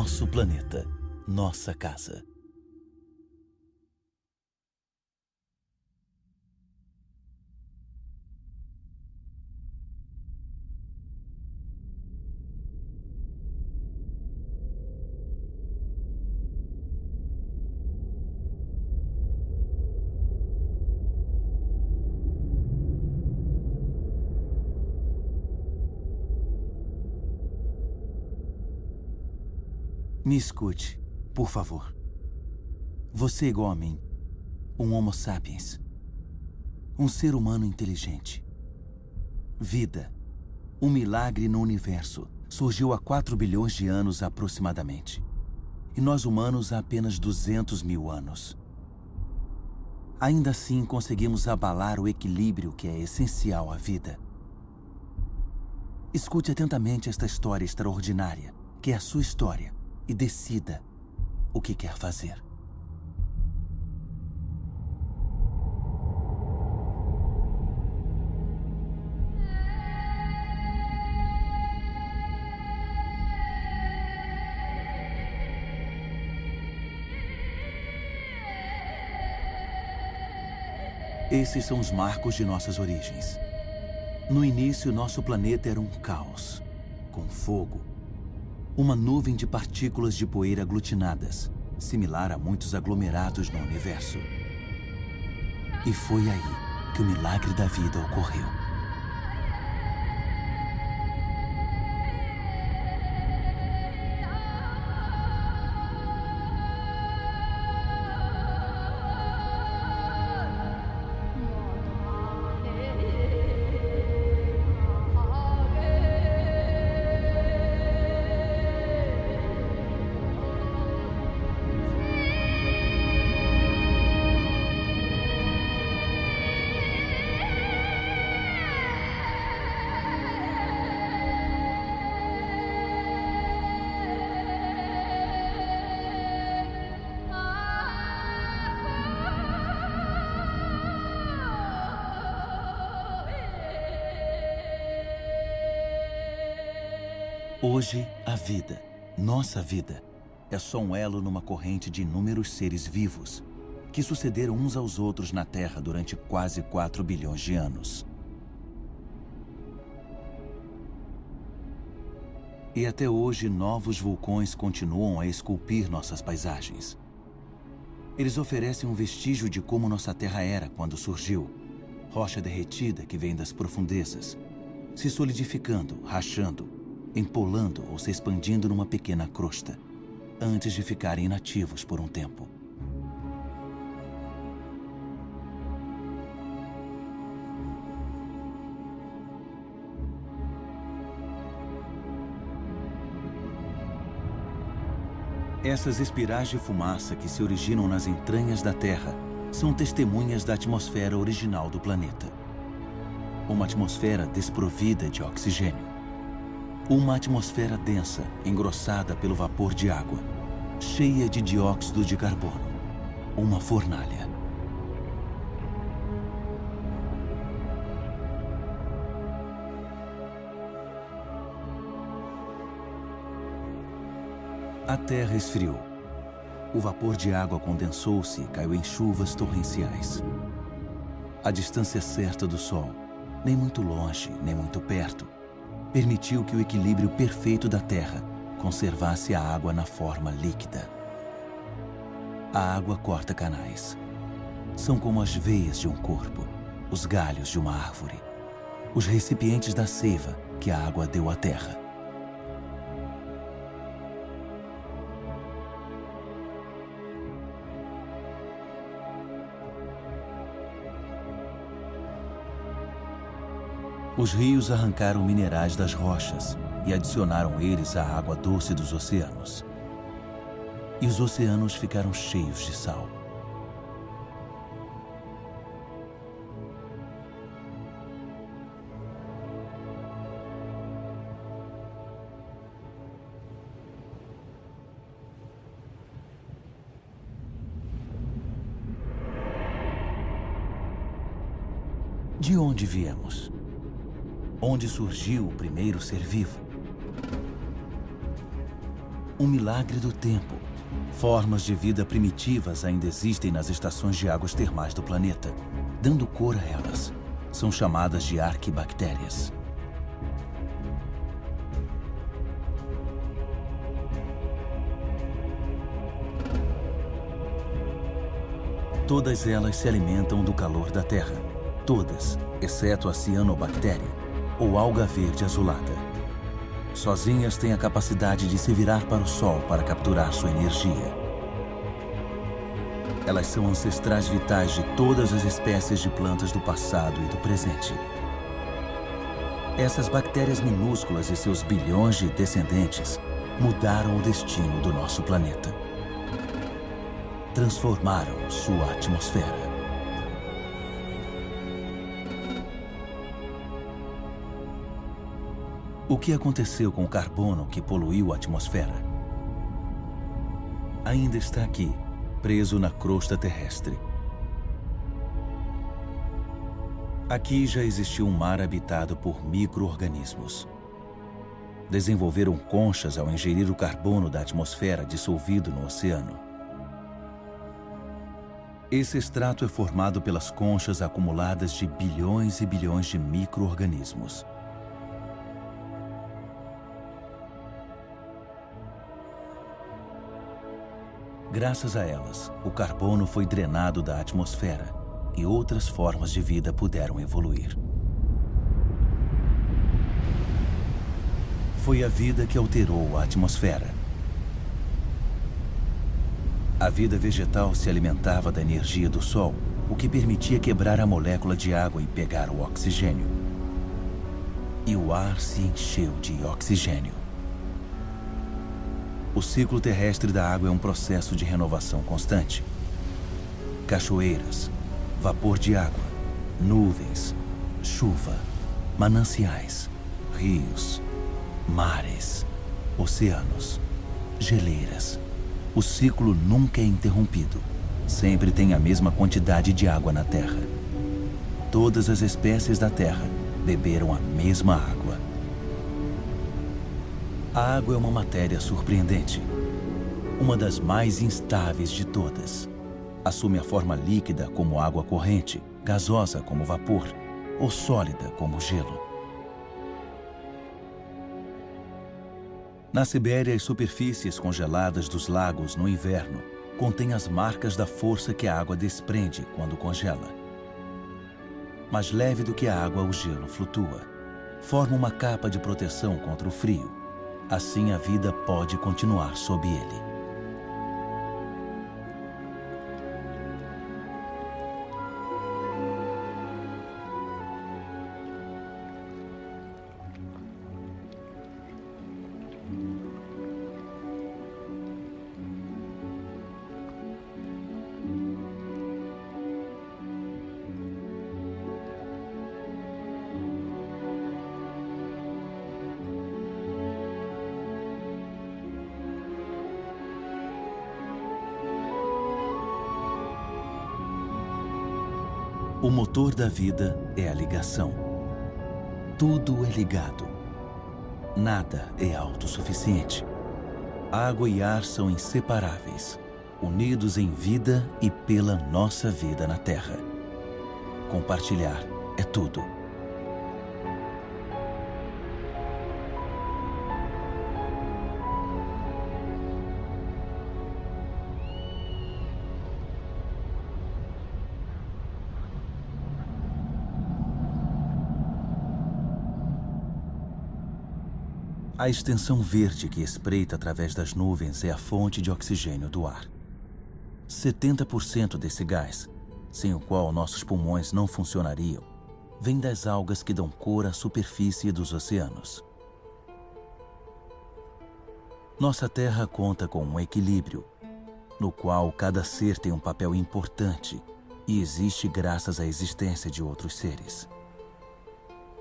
Nosso planeta, nossa casa. Me escute, por favor. Você é igual a mim, um Homo sapiens, um ser humano inteligente. Vida, um milagre no universo, surgiu há 4 bilhões de anos aproximadamente. E nós humanos há apenas 200 mil anos. Ainda assim, conseguimos abalar o equilíbrio que é essencial à vida. Escute atentamente esta história extraordinária, que é a sua história, e decida o que quer fazer. Esses são os marcos de nossas origens. No início, nosso planeta era um caos, com fogo, uma nuvem de partículas de poeira aglutinadas, similar a muitos aglomerados no universo. E foi aí que o milagre da vida ocorreu. Hoje, a vida, nossa vida, é só um elo numa corrente de inúmeros seres vivos que sucederam uns aos outros na Terra durante quase 4 bilhões de anos. E até hoje, novos vulcões continuam a esculpir nossas paisagens. Eles oferecem um vestígio de como nossa Terra era quando surgiu. Rocha derretida que vem das profundezas, se solidificando, rachando, empolando ou se expandindo numa pequena crosta, antes de ficarem inativos por um tempo. Essas espirais de fumaça que se originam nas entranhas da Terra são testemunhas da atmosfera original do planeta. Uma atmosfera desprovida de oxigênio. Uma atmosfera densa, engrossada pelo vapor de água, cheia de dióxido de carbono. Uma fornalha. A Terra esfriou. O vapor de água condensou-se e caiu em chuvas torrenciais. A distância certa do Sol, nem muito longe, nem muito perto, permitiu que o equilíbrio perfeito da Terra conservasse a água na forma líquida. A água corta canais. São como as veias de um corpo, os galhos de uma árvore, os recipientes da seiva que a água deu à Terra. Os rios arrancaram minerais das rochas e adicionaram eles à água doce dos oceanos. E os oceanos ficaram cheios de sal. De onde viemos? Onde surgiu o primeiro ser vivo? Um milagre do tempo. Formas de vida primitivas ainda existem nas estações de águas termais do planeta, dando cor a elas. São chamadas de arquibactérias. Todas elas se alimentam do calor da Terra. Todas, exceto a cianobactéria, ou alga verde azulada. Sozinhas têm a capacidade de se virar para o Sol para capturar sua energia. Elas são ancestrais vitais de todas as espécies de plantas do passado e do presente. Essas bactérias minúsculas e seus bilhões de descendentes mudaram o destino do nosso planeta. Transformaram sua atmosfera. O que aconteceu com o carbono que poluiu a atmosfera? Ainda está aqui, preso na crosta terrestre. Aqui já existiu um mar habitado por micro-organismos. Desenvolveram conchas ao ingerir o carbono da atmosfera dissolvido no oceano. Esse extrato é formado pelas conchas acumuladas de bilhões e bilhões de micro-organismos. Graças a elas, o carbono foi drenado da atmosfera e outras formas de vida puderam evoluir. Foi a vida que alterou a atmosfera. A vida vegetal se alimentava da energia do Sol, o que permitia quebrar a molécula de água e pegar o oxigênio. E o ar se encheu de oxigênio. O ciclo terrestre da água é um processo de renovação constante. Cachoeiras, vapor de água, nuvens, chuva, mananciais, rios, mares, oceanos, geleiras. O ciclo nunca é interrompido. Sempre tem a mesma quantidade de água na Terra. Todas as espécies da Terra beberam a mesma água. A água é uma matéria surpreendente. Uma das mais instáveis de todas. Assume a forma líquida como água corrente, gasosa como vapor, ou sólida como gelo. Na Sibéria, as superfícies congeladas dos lagos no inverno contêm as marcas da força que a água desprende quando congela. Mais leve do que a água, o gelo flutua. Forma uma capa de proteção contra o frio. Assim a vida pode continuar sob ele. O motor da vida é a ligação. Tudo é ligado. Nada é autossuficiente. Água e ar são inseparáveis, unidos em vida e pela nossa vida na Terra. Compartilhar é tudo. A extensão verde que espreita através das nuvens é a fonte de oxigênio do ar. 70% desse gás, sem o qual nossos pulmões não funcionariam, vem das algas que dão cor à superfície dos oceanos. Nossa Terra conta com um equilíbrio, no qual cada ser tem um papel importante e existe graças à existência de outros seres.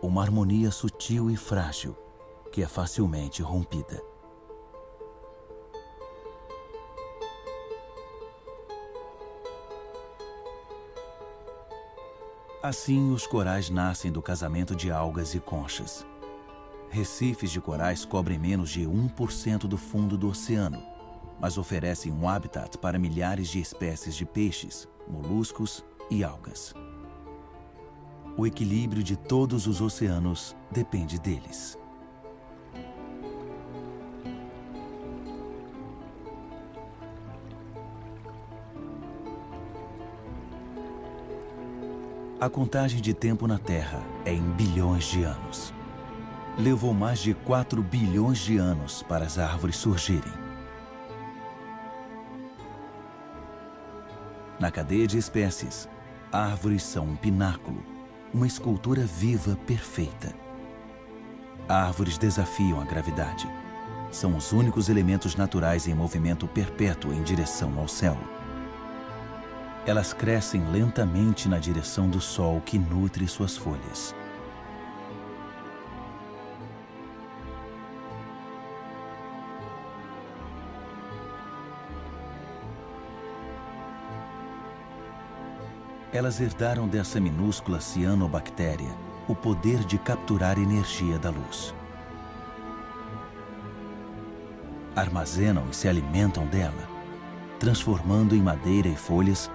Uma harmonia sutil e frágil, que é facilmente rompida. Assim, os corais nascem do casamento de algas e conchas. Recifes de corais cobrem menos de 1% do fundo do oceano, mas oferecem um habitat para milhares de espécies de peixes, moluscos e algas. O equilíbrio de todos os oceanos depende deles. A contagem de tempo na Terra é em bilhões de anos. Levou mais de 4 bilhões de anos para as árvores surgirem. Na cadeia de espécies, árvores são um pináculo, uma escultura viva perfeita. Árvores desafiam a gravidade. São os únicos elementos naturais em movimento perpétuo em direção ao céu. Elas crescem lentamente na direção do sol que nutre suas folhas. Elas herdaram dessa minúscula cianobactéria o poder de capturar energia da luz. Armazenam e se alimentam dela, transformando em madeira e folhas,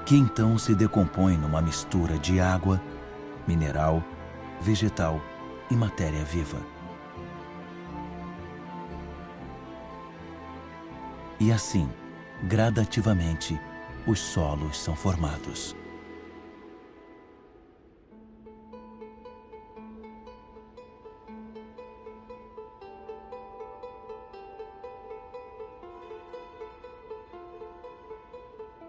que então se decompõem numa mistura de água, mineral, vegetal e matéria viva. E assim, gradativamente, os solos são formados.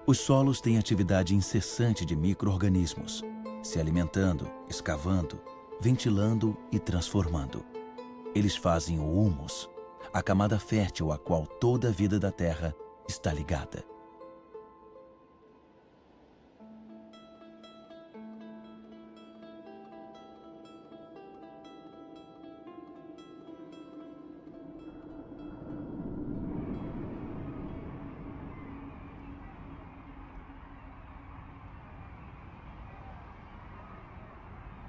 Os solos têm atividade incessante de micro-organismos, se alimentando, escavando, ventilando e transformando. Eles fazem o humus, a camada fértil a qual toda a vida da Terra está ligada.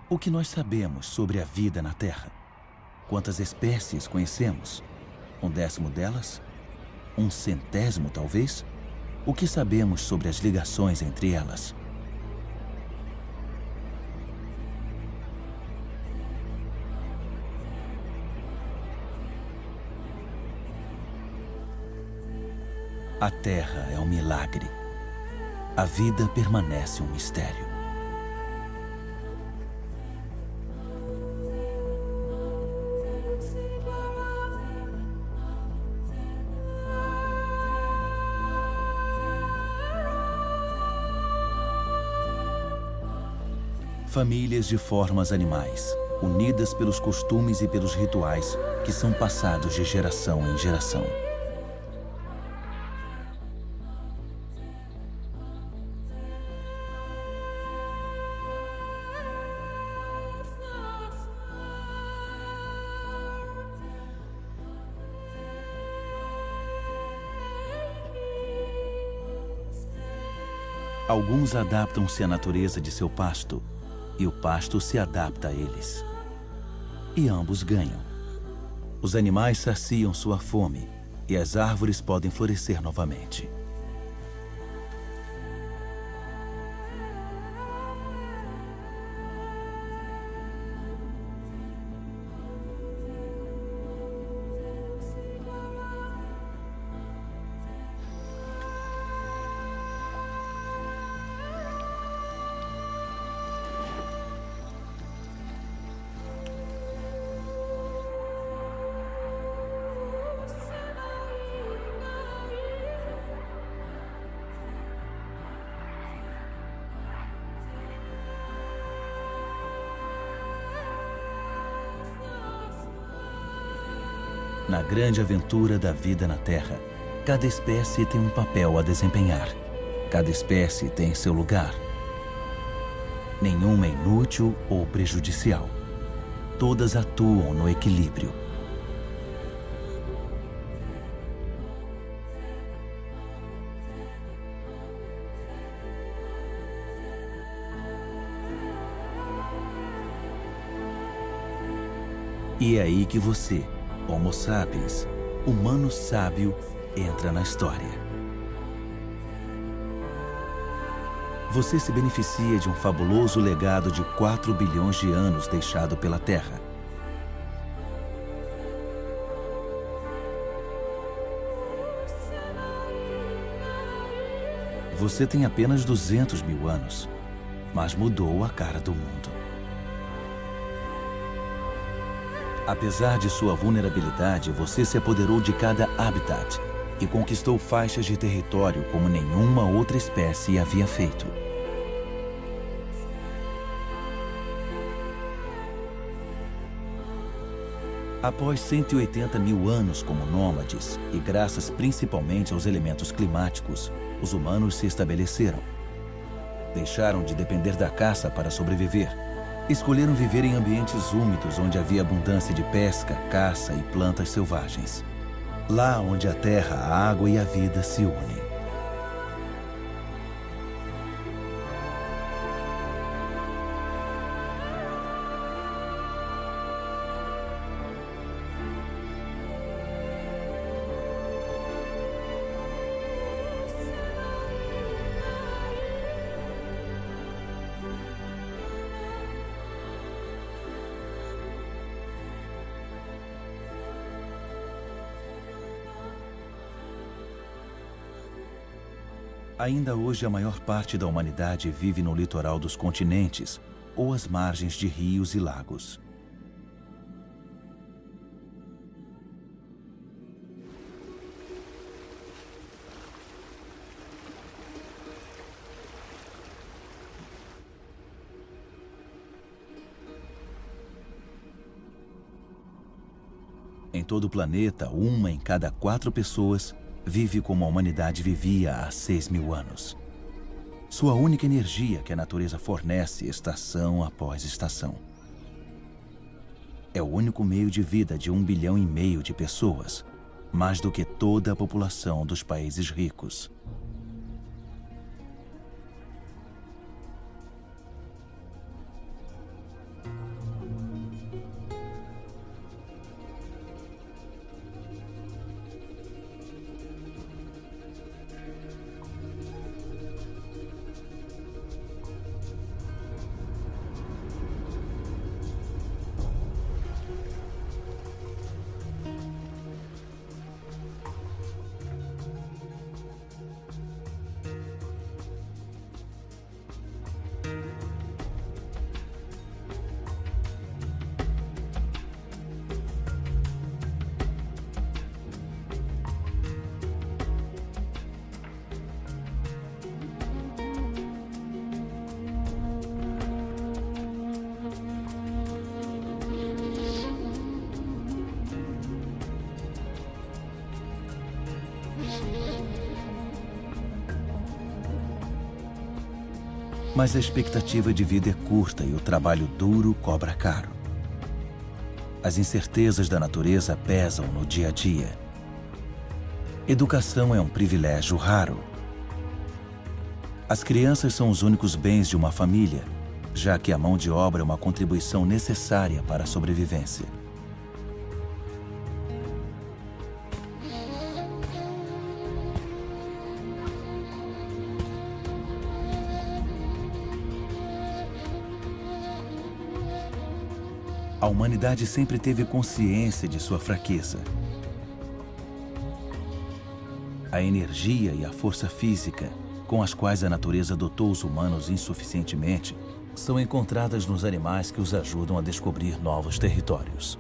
O que nós sabemos sobre a vida na Terra? Quantas espécies conhecemos? 1/10 delas? 1/100, talvez? O que sabemos sobre as ligações entre elas? A Terra é um milagre. A vida permanece um mistério. Famílias de formas animais, unidas pelos costumes e pelos rituais que são passados de geração em geração. Alguns adaptam-se à natureza de seu pasto, e o pasto se adapta a eles. E ambos ganham. Os animais saciam sua fome e as árvores podem florescer novamente. Na grande aventura da vida na Terra, cada espécie tem um papel a desempenhar. Cada espécie tem seu lugar. Nenhuma é inútil ou prejudicial. Todas atuam no equilíbrio. E é aí que você, Homo sapiens, humano sábio, entra na história. Você se beneficia de um fabuloso legado de 4 bilhões de anos deixado pela Terra. Você tem apenas 200 mil anos, mas mudou a cara do mundo. Apesar de sua vulnerabilidade, você se apoderou de cada habitat e conquistou faixas de território como nenhuma outra espécie havia feito. Após 180 mil anos como nômades, e graças principalmente aos elementos climáticos, os humanos se estabeleceram. Deixaram de depender da caça para sobreviver. Escolheram viver em ambientes úmidos onde havia abundância de pesca, caça e plantas selvagens. Lá onde a terra, a água e a vida se unem. Ainda hoje, a maior parte da humanidade vive no litoral dos continentes ou às margens de rios e lagos. Em todo o planeta, 1 em cada 4 pessoas vive como a humanidade vivia há 6 mil anos. Sua única energia que a natureza fornece estação após estação. É o único meio de vida de 1,5 bilhão de pessoas, mais do que toda a população dos países ricos. Mas a expectativa de vida é curta e o trabalho duro cobra caro. As incertezas da natureza pesam no dia a dia. Educação é um privilégio raro. As crianças são os únicos bens de uma família, já que a mão de obra é uma contribuição necessária para a sobrevivência. A humanidade sempre teve consciência de sua fraqueza. A energia e a força física, com as quais a natureza dotou os humanos insuficientemente, são encontradas nos animais que os ajudam a descobrir novos territórios.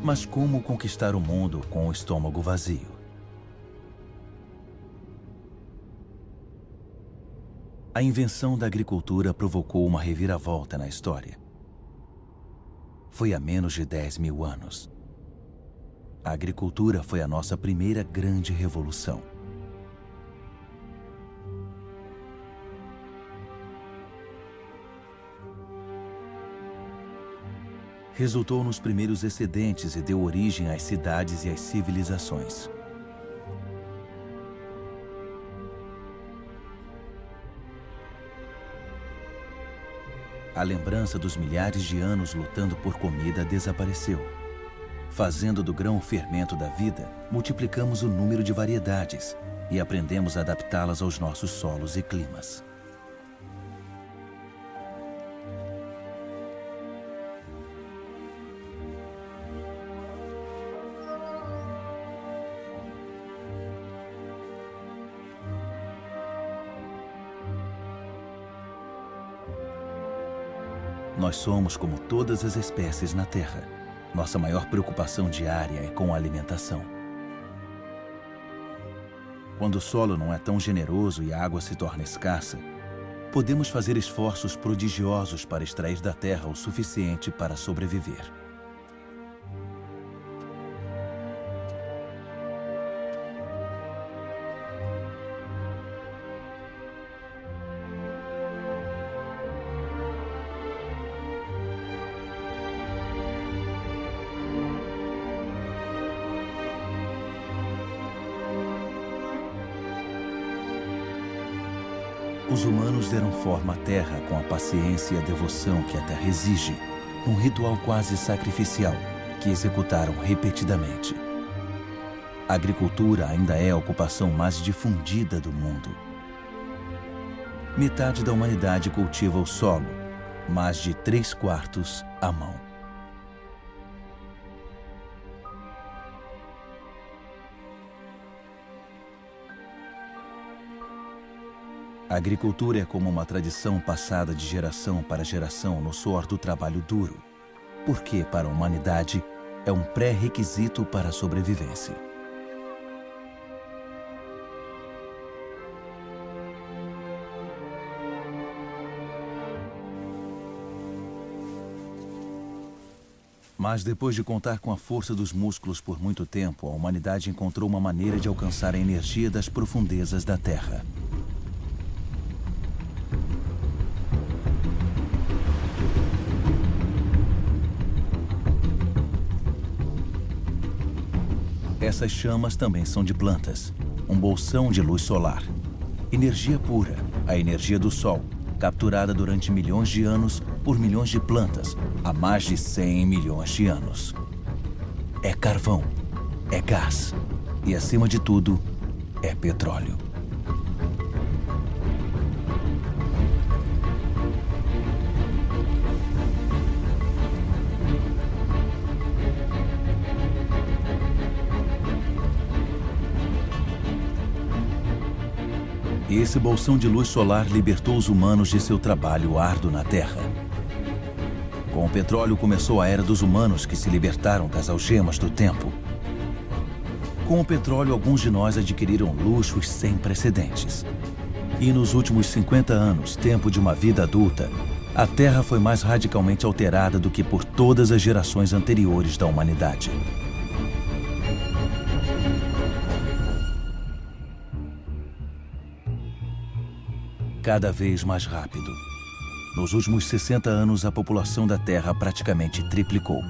Mas como conquistar o mundo com o estômago vazio? A invenção da agricultura provocou uma reviravolta na história. Foi há menos de 10 mil anos. A agricultura foi a nossa primeira grande revolução. Resultou nos primeiros excedentes e deu origem às cidades e às civilizações. A lembrança dos milhares de anos lutando por comida desapareceu. Fazendo do grão o fermento da vida, multiplicamos o número de variedades e aprendemos a adaptá-las aos nossos solos e climas. Nós somos como todas as espécies na Terra. Nossa maior preocupação diária é com a alimentação. Quando o solo não é tão generoso e a água se torna escassa, podemos fazer esforços prodigiosos para extrair da terra o suficiente para sobreviver. Os humanos deram forma à terra com a paciência e a devoção que a terra exige, num ritual quase sacrificial que executaram repetidamente. A agricultura ainda é a ocupação mais difundida do mundo. Metade da humanidade cultiva o solo, mais de 3/4 à mão. A agricultura é como uma tradição passada de geração para geração no suor do trabalho duro, porque, para a humanidade, é um pré-requisito para a sobrevivência. Mas depois de contar com a força dos músculos por muito tempo, a humanidade encontrou uma maneira de alcançar a energia das profundezas da Terra. Essas chamas também são de plantas, um bolsão de luz solar. Energia pura, a energia do Sol, capturada durante milhões de anos por milhões de plantas, há mais de 100 milhões de anos. É carvão, é gás e, acima de tudo, é petróleo. E esse bolsão de luz solar libertou os humanos de seu trabalho árduo na Terra. Com o petróleo começou a era dos humanos que se libertaram das algemas do tempo. Com o petróleo, alguns de nós adquiriram luxos sem precedentes. E nos últimos 50 anos, tempo de uma vida adulta, a Terra foi mais radicalmente alterada do que por todas as gerações anteriores da humanidade. Cada vez mais rápido. Nos últimos 60 anos, a população da Terra praticamente triplicou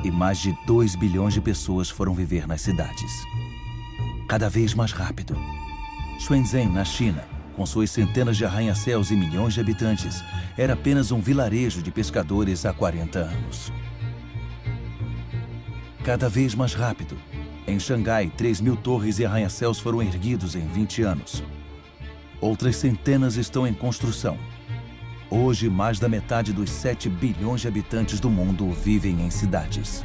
e mais de 2 bilhões de pessoas foram viver nas cidades. Cada vez mais rápido. Shenzhen, na China, com suas centenas de arranha-céus e milhões de habitantes, era apenas um vilarejo de pescadores há 40 anos. Cada vez mais rápido. Em Xangai, 3.000 torres e arranha-céus foram erguidos em 20 anos. Outras centenas estão em construção. Hoje, mais da metade dos 7 bilhões de habitantes do mundo vivem em cidades.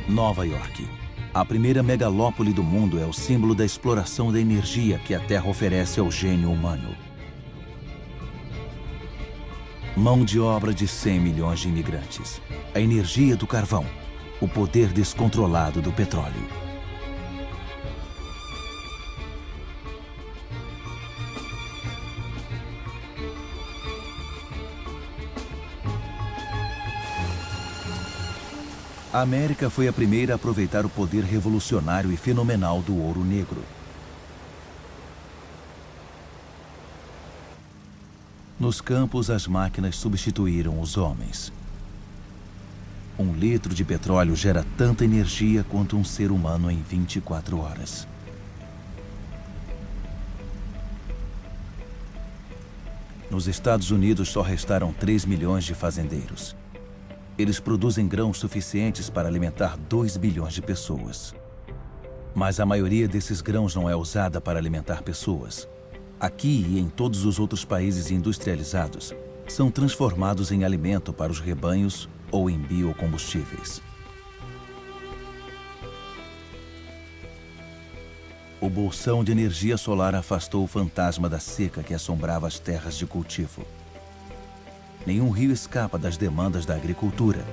Nova York. A primeira megalópole do mundo é o símbolo da exploração da energia que a Terra oferece ao gênio humano. Mão de obra de 100 milhões de imigrantes. A energia do carvão. o poder descontrolado do petróleo. A América foi a primeira a aproveitar o poder revolucionário e fenomenal do ouro negro. Nos campos, as máquinas substituíram os homens. 1 litro de petróleo gera tanta energia quanto um ser humano em 24 horas. Nos Estados Unidos só restaram 3 milhões de fazendeiros. Eles produzem grãos suficientes para alimentar 2 bilhões de pessoas. Mas a maioria desses grãos não é usada para alimentar pessoas. Aqui e em todos os outros países industrializados, são transformados em alimento para os rebanhos ou em biocombustíveis. O bolsão de energia solar afastou o fantasma da seca que assombrava as terras de cultivo. Nenhum rio escapa das demandas da agricultura,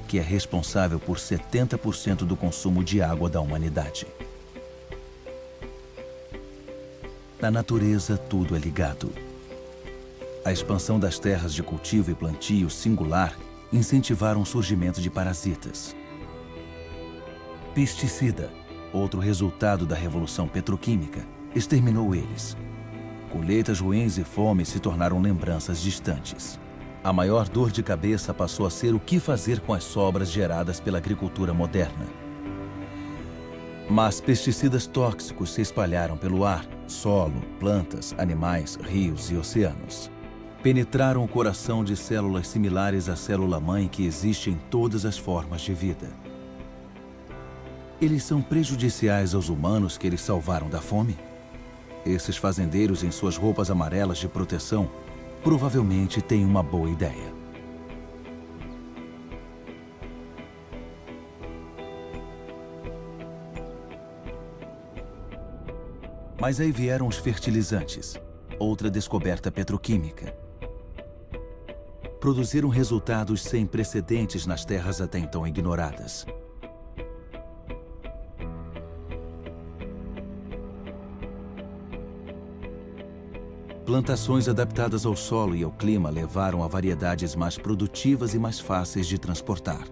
que é responsável por 70% do consumo de água da humanidade. Na natureza, tudo é ligado. A expansão das terras de cultivo e plantio singular incentivaram o surgimento de parasitas. Pesticida, outro resultado da revolução petroquímica, exterminou eles. Colheitas ruins e fome se tornaram lembranças distantes. A maior dor de cabeça passou a ser o que fazer com as sobras geradas pela agricultura moderna. Mas pesticidas tóxicos se espalharam pelo ar, solo, plantas, animais, rios e oceanos. Penetraram o coração de células similares à célula-mãe que existe em todas as formas de vida. Eles são prejudiciais aos humanos que eles salvaram da fome? Esses fazendeiros em suas roupas amarelas de proteção provavelmente têm uma boa ideia. Mas aí vieram os fertilizantes, outra descoberta petroquímica. Produziram resultados sem precedentes nas terras até então ignoradas. Plantações adaptadas ao solo e ao clima levaram a variedades mais produtivas e mais fáceis de transportar.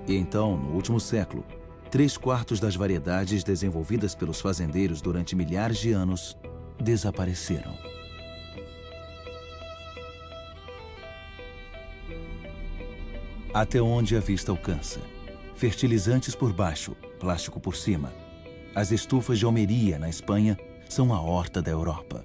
E então, no último século, 3/4 das variedades desenvolvidas pelos fazendeiros durante milhares de anos desapareceram. Até onde a vista alcança. Fertilizantes por baixo, plástico por cima. As estufas de Almeria, na Espanha, são a horta da Europa.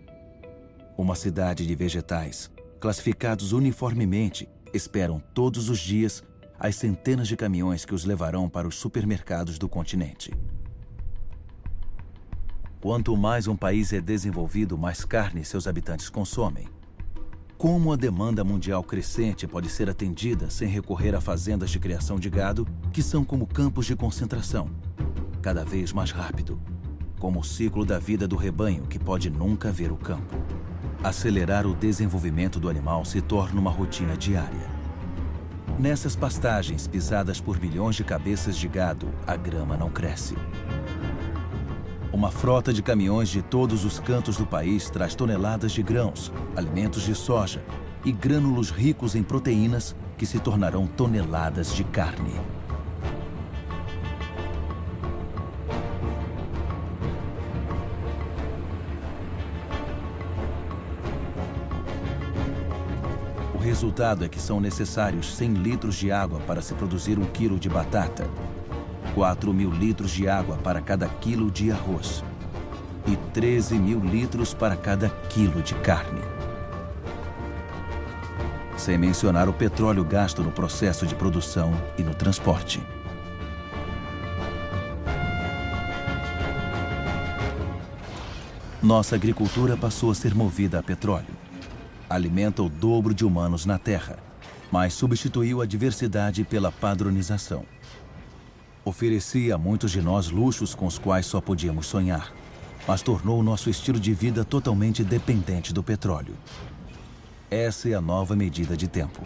Uma cidade de vegetais, classificados uniformemente, esperam todos os dias as centenas de caminhões que os levarão para os supermercados do continente. Quanto mais um país é desenvolvido, mais carne seus habitantes consomem. Como a demanda mundial crescente pode ser atendida sem recorrer a fazendas de criação de gado, que são como campos de concentração, cada vez mais rápido, como o ciclo da vida do rebanho que pode nunca ver o campo. Acelerar o desenvolvimento do animal se torna uma rotina diária. Nessas pastagens pisadas por milhões de cabeças de gado, a grama não cresce. Uma frota de caminhões de todos os cantos do país traz toneladas de grãos, alimentos de soja e grânulos ricos em proteínas que se tornarão toneladas de carne. O resultado é que são necessários 100 litros de água para se produzir 1 quilo de batata, 4.000 litros de água para cada quilo de arroz e 13.000 litros para cada quilo de carne. Sem mencionar o petróleo gasto no processo de produção e no transporte. Nossa agricultura passou a ser movida a petróleo. Alimenta o dobro de humanos na Terra, mas substituiu a diversidade pela padronização. Oferecia a muitos de nós luxos com os quais só podíamos sonhar, mas tornou o nosso estilo de vida totalmente dependente do petróleo. Essa é a nova medida de tempo.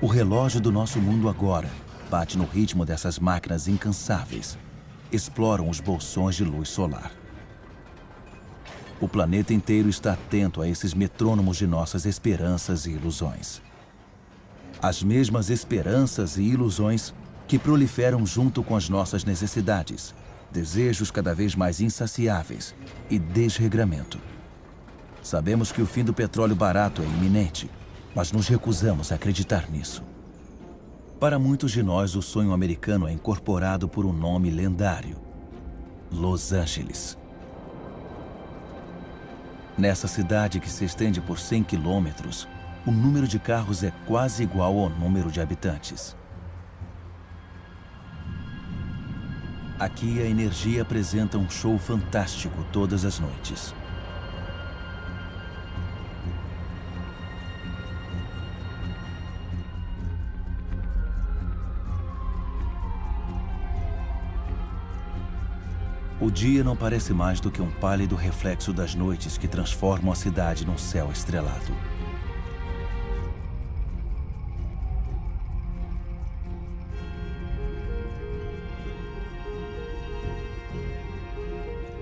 O relógio do nosso mundo agora bate no ritmo dessas máquinas incansáveis. Exploram os bolsões de luz solar. O planeta inteiro está atento a esses metrônomos de nossas esperanças e ilusões. As mesmas esperanças e ilusões que proliferam junto com as nossas necessidades, desejos cada vez mais insaciáveis e desregramento. Sabemos que o fim do petróleo barato é iminente, mas nos recusamos a acreditar nisso. Para muitos de nós, o sonho americano é incorporado por um nome lendário: Los Angeles. Nessa cidade que se estende por 100 quilômetros, o número de carros é quase igual ao número de habitantes. Aqui a energia apresenta um show fantástico todas as noites. O dia não parece mais do que um pálido reflexo das noites que transformam a cidade num céu estrelado.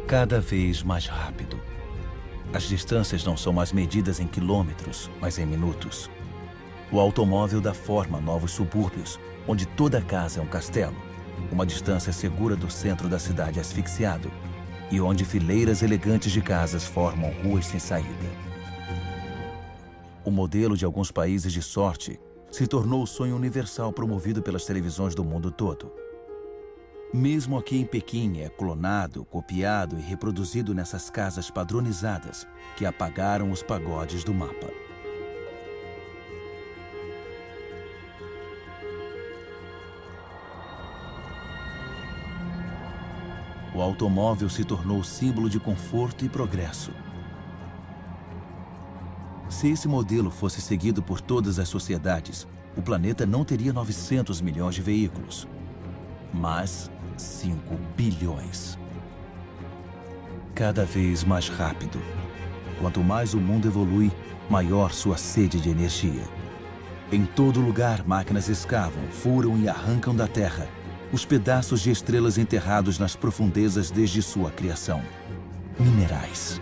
Cada vez mais rápido. As distâncias não são mais medidas em quilômetros, mas em minutos. O automóvel dá forma a novos subúrbios, onde toda casa é um castelo, uma distância segura do centro da cidade asfixiado, e onde fileiras elegantes de casas formam ruas sem saída. O modelo de alguns países de sorte se tornou o sonho universal promovido pelas televisões do mundo todo. Mesmo aqui em Pequim é clonado, copiado e reproduzido nessas casas padronizadas que apagaram os pagodes do mapa. O automóvel se tornou símbolo de conforto e progresso. Se esse modelo fosse seguido por todas as sociedades, o planeta não teria 900 milhões de veículos, mas 5 bilhões. Cada vez mais rápido. Quanto mais o mundo evolui, maior sua sede de energia. Em todo lugar, máquinas escavam, furam e arrancam da Terra os pedaços de estrelas enterrados nas profundezas desde sua criação. Minerais.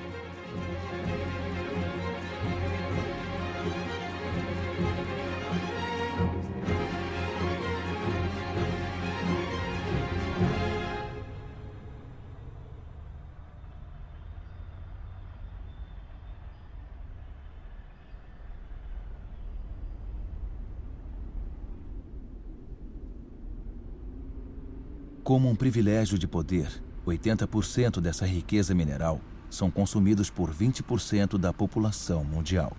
Como um privilégio de poder, 80% dessa riqueza mineral são consumidos por 20% da população mundial.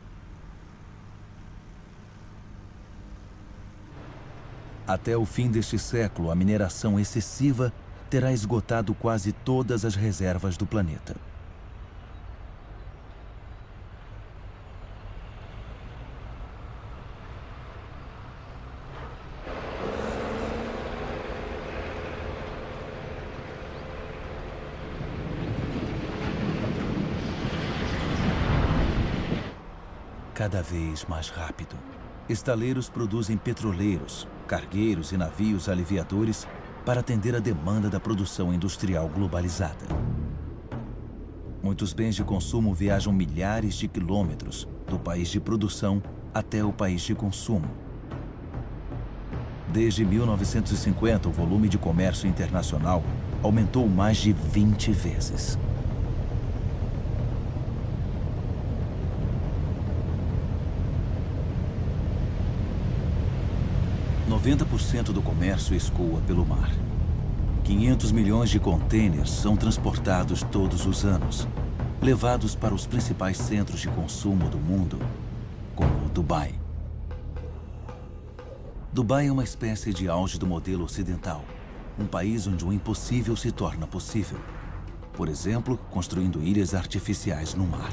Até o fim deste século, a mineração excessiva terá esgotado quase todas as reservas do planeta. Cada vez mais rápido. Estaleiros produzem petroleiros, cargueiros e navios aliviadores para atender a demanda da produção industrial globalizada. Muitos bens de consumo viajam milhares de quilômetros do país de produção até o país de consumo. Desde 1950, o volume de comércio internacional aumentou mais de 20 vezes. ,90% do comércio escoa pelo mar. 500 milhões de contêineres são transportados todos os anos, levados para os principais centros de consumo do mundo, como Dubai. Dubai é uma espécie de auge do modelo ocidental, um país onde o impossível se torna possível. Por exemplo, construindo ilhas artificiais no mar.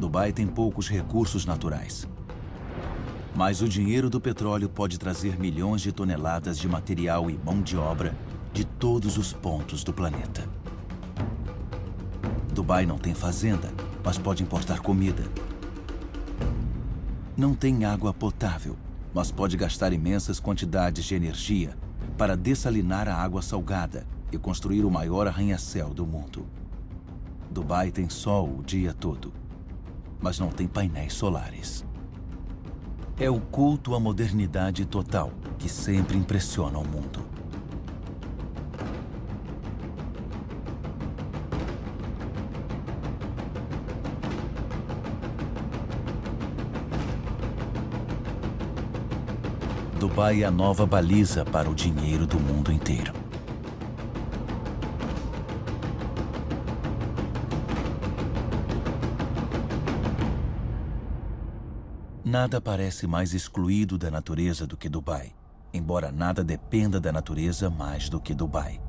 Dubai tem poucos recursos naturais. Mas o dinheiro do petróleo pode trazer milhões de toneladas de material e mão de obra de todos os pontos do planeta. Dubai não tem fazenda, mas pode importar comida. Não tem água potável, mas pode gastar imensas quantidades de energia para dessalinar a água salgada e construir o maior arranha-céu do mundo. Dubai tem sol o dia todo, mas não tem painéis solares. É o culto à modernidade total que sempre impressiona o mundo. Dubai é a nova baliza para o dinheiro do mundo inteiro. Nada parece mais excluído da natureza do que Dubai, embora nada dependa da natureza mais do que Dubai.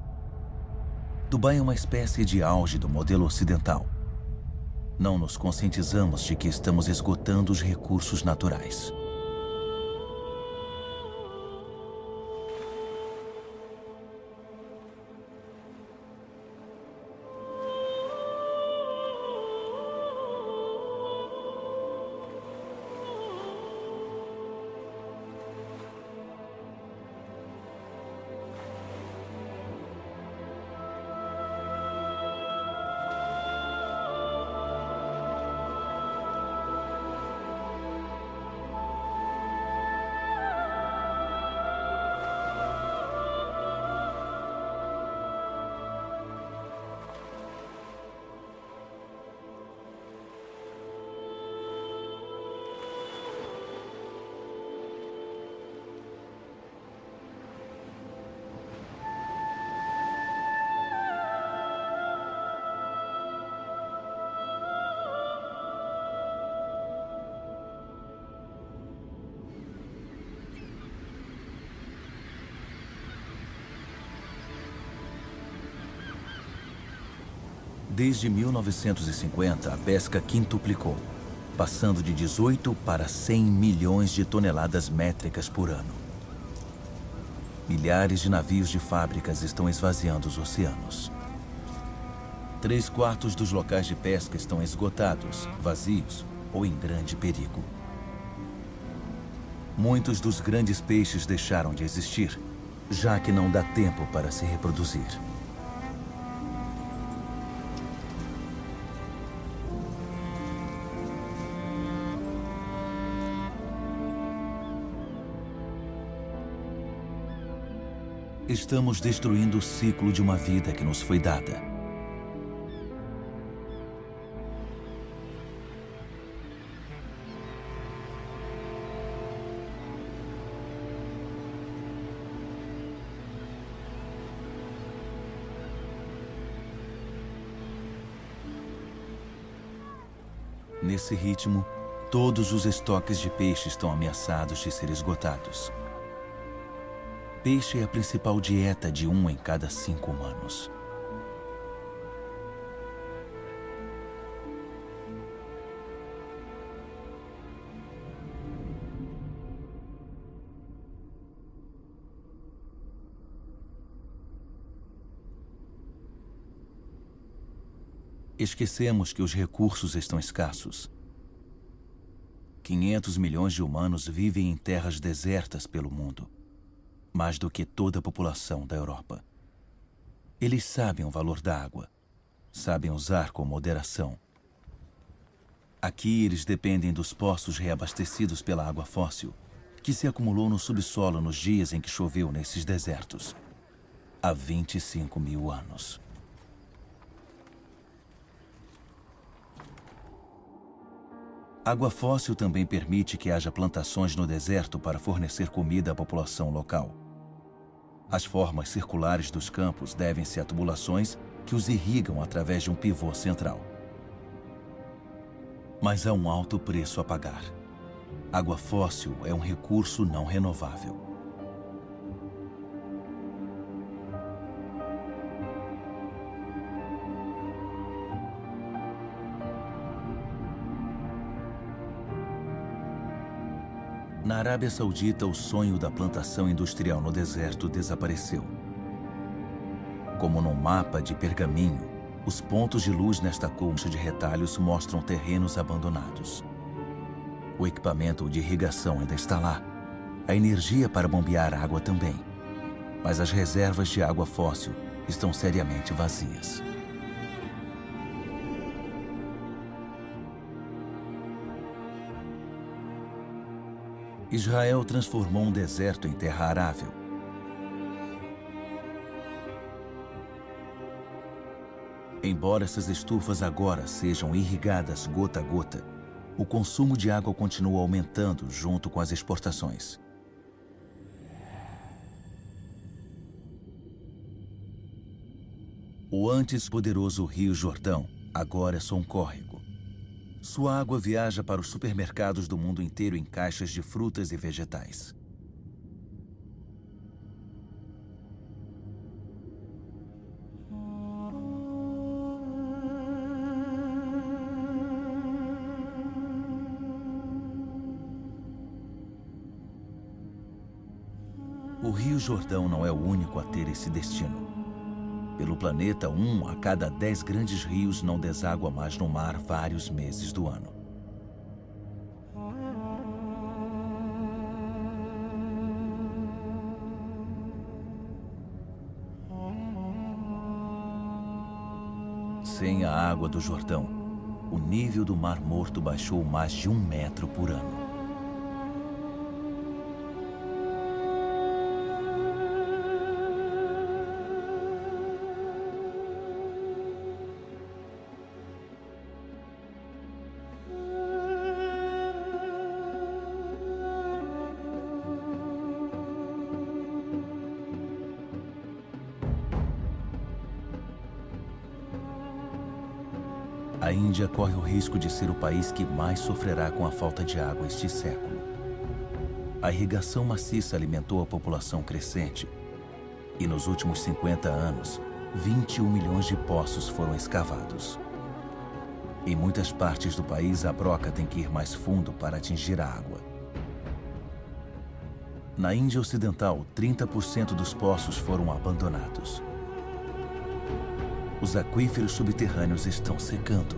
Dubai é uma espécie de auge do modelo ocidental. Não nos conscientizamos de que estamos esgotando os recursos naturais. Desde 1950, a pesca quintuplicou, passando de 18 para 100 milhões de toneladas métricas por ano. Milhares de navios de fábricas estão esvaziando os oceanos. 3/4 dos locais de pesca estão esgotados, vazios ou em grande perigo. Muitos dos grandes peixes deixaram de existir, já que não dá tempo para se reproduzir. Estamos destruindo o ciclo de uma vida que nos foi dada. Nesse ritmo, todos os estoques de peixe estão ameaçados de ser esgotados. Peixe é a principal dieta de 1 em cada 5 humanos. Esquecemos que os recursos estão escassos. 500 milhões de humanos vivem em terras desertas pelo mundo, mais do que toda a população da Europa. Eles sabem o valor da água, sabem usar com moderação. Aqui eles dependem dos poços reabastecidos pela água fóssil, que se acumulou no subsolo nos dias em que choveu nesses desertos, há 25 mil anos. Água fóssil também permite que haja plantações no deserto para fornecer comida à população local. As formas circulares dos campos devem-se a tubulações que os irrigam através de um pivô central. Mas há um alto preço a pagar. Água fóssil é um recurso não renovável. Na Arábia Saudita, o sonho da plantação industrial no deserto desapareceu. Como num mapa de pergaminho, os pontos de luz nesta concha de retalhos mostram terrenos abandonados. O equipamento de irrigação ainda está lá, A energia para bombear água também. Mas as reservas de água fóssil estão seriamente vazias. Israel transformou um deserto em terra arável. Embora essas estufas agora sejam irrigadas gota a gota, o consumo de água continua aumentando junto com as exportações. O antes poderoso Rio Jordão agora é só um córrego. Sua água viaja para os supermercados do mundo inteiro em caixas de frutas e vegetais. O Rio Jordão não é o único a ter esse destino. Pelo planeta, 1 a cada 10 grandes rios não deságua mais no mar vários meses do ano. Sem a água do Jordão, o nível do Mar Morto baixou mais de 1 metro por ano. A Índia corre o risco de ser o país que mais sofrerá com a falta de água este século. A irrigação maciça alimentou a população crescente. E nos últimos 50 anos, 21 milhões de poços foram escavados. Em muitas partes do país, a broca tem que ir mais fundo para atingir a água. Na Índia Ocidental, 30% dos poços foram abandonados. Os aquíferos subterrâneos estão secando.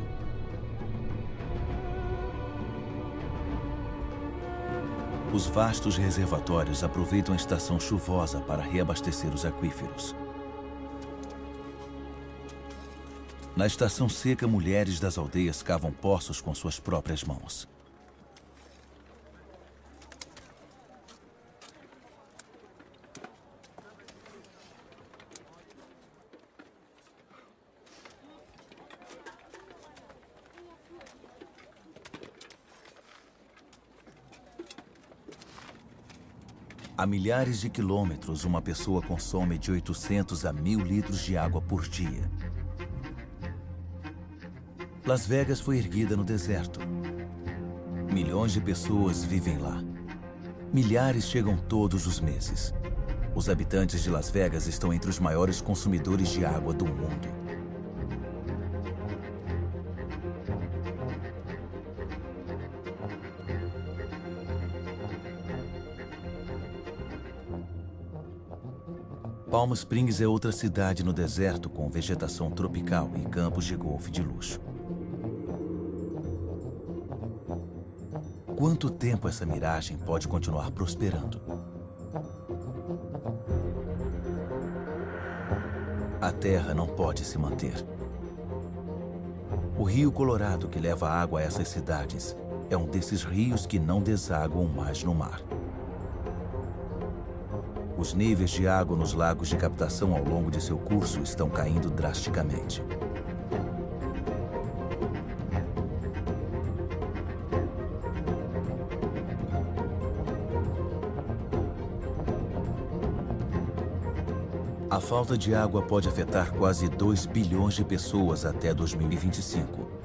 Os vastos reservatórios aproveitam a estação chuvosa para reabastecer os aquíferos. Na estação seca, mulheres das aldeias cavam poços com suas próprias mãos. A milhares de quilômetros, uma pessoa consome de 800 a 1.000 litros de água por dia. Las Vegas foi erguida no deserto. Milhões de pessoas vivem lá. Milhares chegam todos os meses. Os habitantes de Las Vegas estão entre os maiores consumidores de água do mundo. Palm Springs é outra cidade no deserto com vegetação tropical e campos de golfe de luxo. Quanto tempo essa miragem pode continuar prosperando? A terra não pode se manter. O rio Colorado, que leva água a essas cidades, é um desses rios que não desaguam mais no mar. Os níveis de água nos lagos de captação ao longo de seu curso estão caindo drasticamente. A falta de água pode afetar quase 2 bilhões de pessoas até 2025.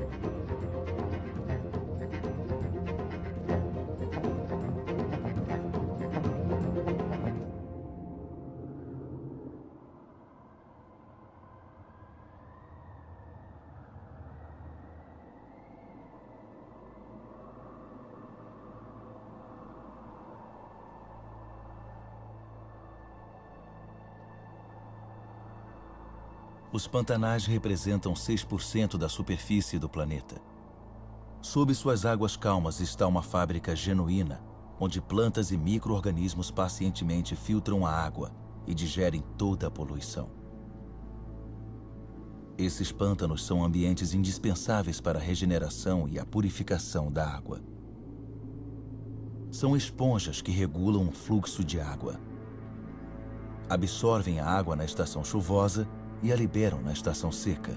Os pantanais representam 6% da superfície do planeta. Sob suas águas calmas está uma fábrica genuína onde plantas e micro-organismos pacientemente filtram a água e digerem toda a poluição. Esses pântanos são ambientes indispensáveis para a regeneração e a purificação da água. São esponjas que regulam o fluxo de água. Absorvem a água na estação chuvosa e a liberam na estação seca.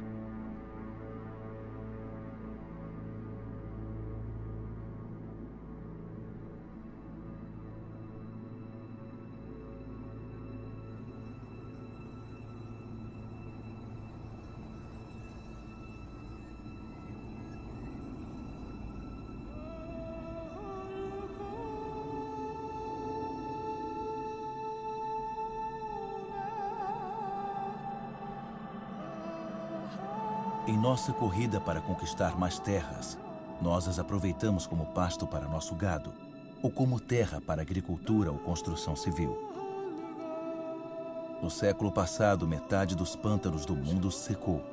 Em nossa corrida para conquistar mais terras, nós as aproveitamos como pasto para nosso gado, ou como terra para agricultura ou construção civil. No século passado, metade dos pântanos do mundo secou.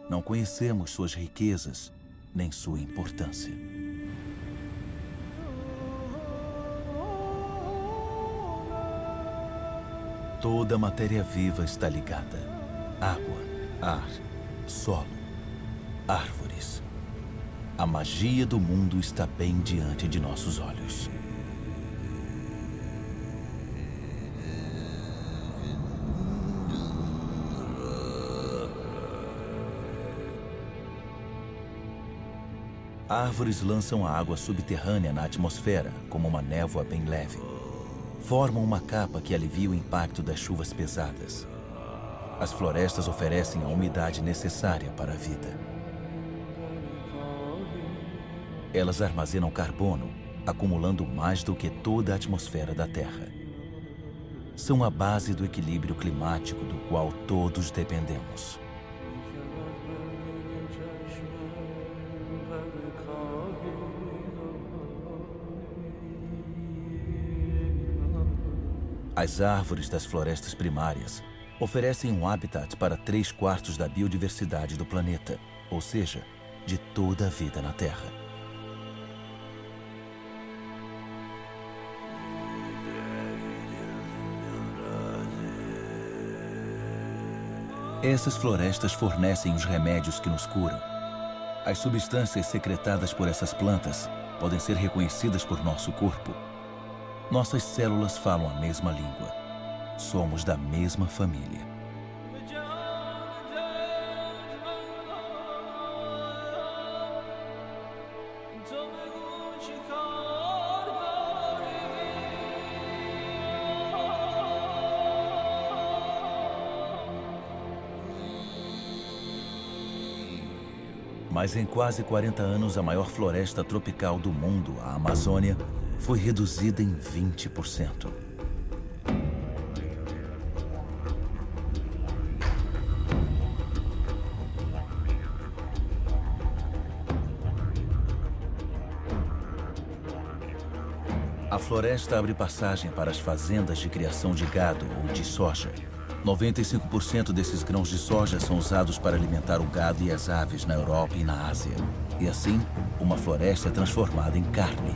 Não conhecemos suas riquezas, nem sua importância. Toda a matéria viva está ligada. Água, ar, solo, árvores. A magia do mundo está bem diante de nossos olhos. Árvores lançam a água subterrânea na atmosfera como uma névoa bem leve. Formam uma capa que alivia o impacto das chuvas pesadas. As florestas oferecem a umidade necessária para a vida. Elas armazenam carbono, acumulando mais do que toda a atmosfera da Terra. São a base do equilíbrio climático do qual todos dependemos. As árvores das florestas primárias oferecem um habitat para 3/4 da biodiversidade do planeta, ou seja, de toda a vida na Terra. Essas florestas fornecem os remédios que nos curam. As substâncias secretadas por essas plantas podem ser reconhecidas por nosso corpo. Nossas células falam a mesma língua. Somos da mesma família. Mas em quase 40 anos, a maior floresta tropical do mundo, a Amazônia, foi reduzida em 20%. A floresta abre passagem para as fazendas de criação de gado ou de soja. 95% desses grãos de soja são usados para alimentar o gado e as aves na Europa e na Ásia. E assim, uma floresta é transformada em carne.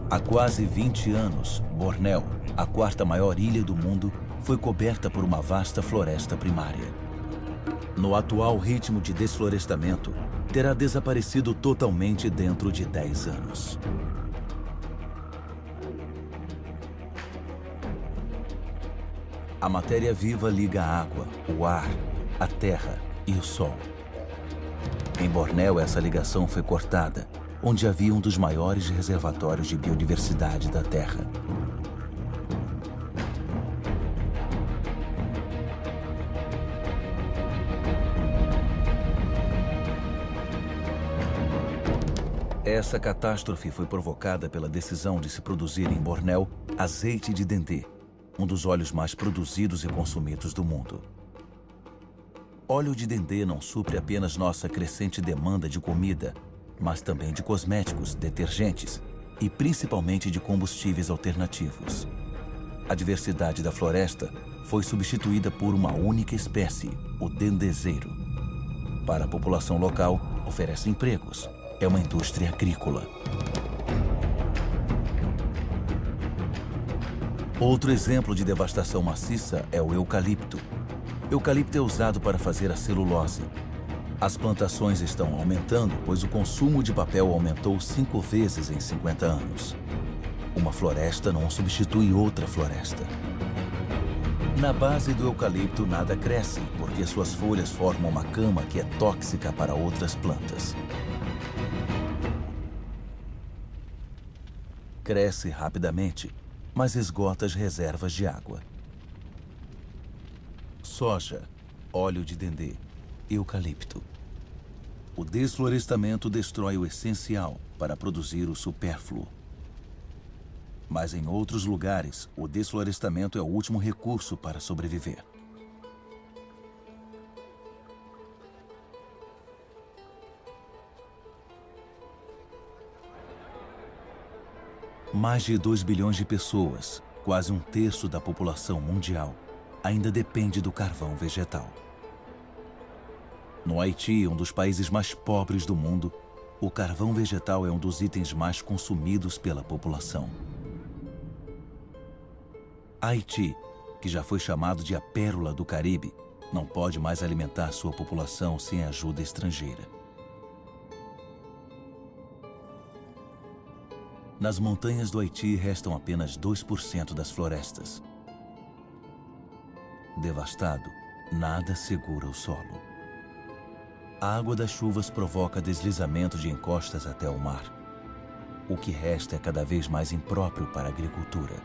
Há quase 20 anos, Bornéu, a 4ª maior ilha do mundo, foi coberta por uma vasta floresta primária. No atual ritmo de desflorestamento, terá desaparecido totalmente dentro de 10 anos. A matéria viva liga a água, o ar, a terra e o sol. Em Bornéu, essa ligação foi cortada, onde havia um dos maiores reservatórios de biodiversidade da Terra. Essa catástrofe foi provocada pela decisão de se produzir em Bornéu azeite de dendê, um dos óleos mais produzidos e consumidos do mundo. Óleo de dendê não supre apenas nossa crescente demanda de comida, mas também de cosméticos, detergentes e principalmente de combustíveis alternativos. A diversidade da floresta foi substituída por uma única espécie, o dendezeiro. Para a população local, oferece empregos. É uma indústria agrícola. Outro exemplo de devastação maciça é o eucalipto. Eucalipto é usado para fazer a celulose. As plantações estão aumentando, pois o consumo de papel aumentou 5 vezes em 50 anos. Uma floresta não substitui outra floresta. Na base do eucalipto nada cresce, porque suas folhas formam uma cama que é tóxica para outras plantas. Cresce rapidamente, mas esgota as reservas de água. Soja, óleo de dendê, eucalipto. O desflorestamento destrói o essencial para produzir o supérfluo. Mas em outros lugares, o desflorestamento é o último recurso para sobreviver. Mais de 2 bilhões de pessoas, quase um terço da população mundial, ainda depende do carvão vegetal. No Haiti, um dos países mais pobres do mundo, o carvão vegetal é um dos itens mais consumidos pela população. Haiti, que já foi chamado de a pérola do Caribe, não pode mais alimentar sua população sem ajuda estrangeira. Nas montanhas do Haiti restam apenas 2% das florestas. Devastado, nada segura o solo. A água das chuvas provoca deslizamento de encostas até o mar. O que resta é cada vez mais impróprio para a agricultura.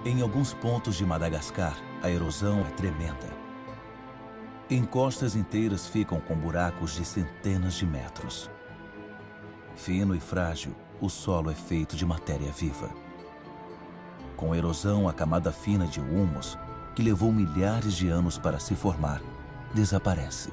Em alguns pontos de Madagascar, a erosão é tremenda. Encostas inteiras ficam com buracos de centenas de metros. Fino e frágil, o solo é feito de matéria viva. Com erosão, a camada fina de humus, que levou milhares de anos para se formar, desaparece.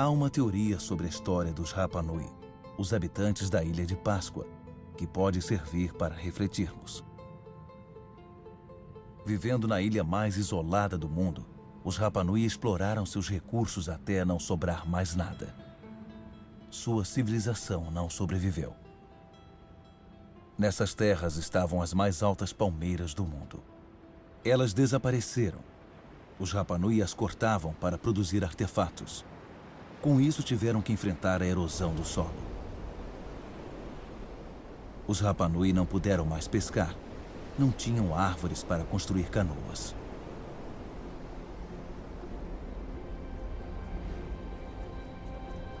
Há uma teoria sobre a história dos Rapa Nui, os habitantes da Ilha de Páscoa, que pode servir para refletirmos. Vivendo na ilha mais isolada do mundo, os Rapa Nui exploraram seus recursos até não sobrar mais nada. Sua civilização não sobreviveu. Nessas terras estavam as mais altas palmeiras do mundo. Elas desapareceram. Os Rapa Nui as cortavam para produzir artefatos. Com isso, tiveram que enfrentar a erosão do solo. Os Rapa Nui não puderam mais pescar. Não tinham árvores para construir canoas.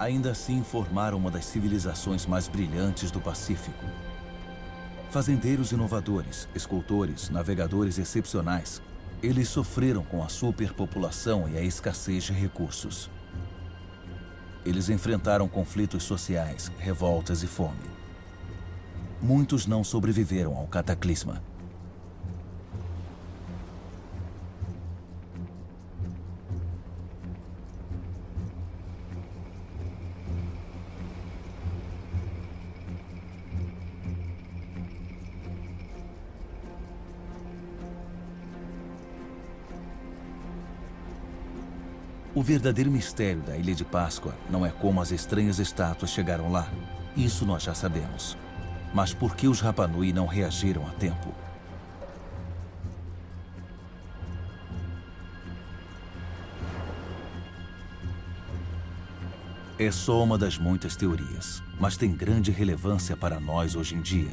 Ainda assim, formaram uma das civilizações mais brilhantes do Pacífico. Fazendeiros inovadores, escultores, navegadores excepcionais, eles sofreram com a superpopulação e a escassez de recursos. Eles enfrentaram conflitos sociais, revoltas e fome. Muitos não sobreviveram ao cataclisma. O verdadeiro mistério da Ilha de Páscoa não é como as estranhas estátuas chegaram lá. Isso nós já sabemos. Mas por que os Rapa Nui não reagiram a tempo? É só uma das muitas teorias, mas tem grande relevância para nós hoje em dia.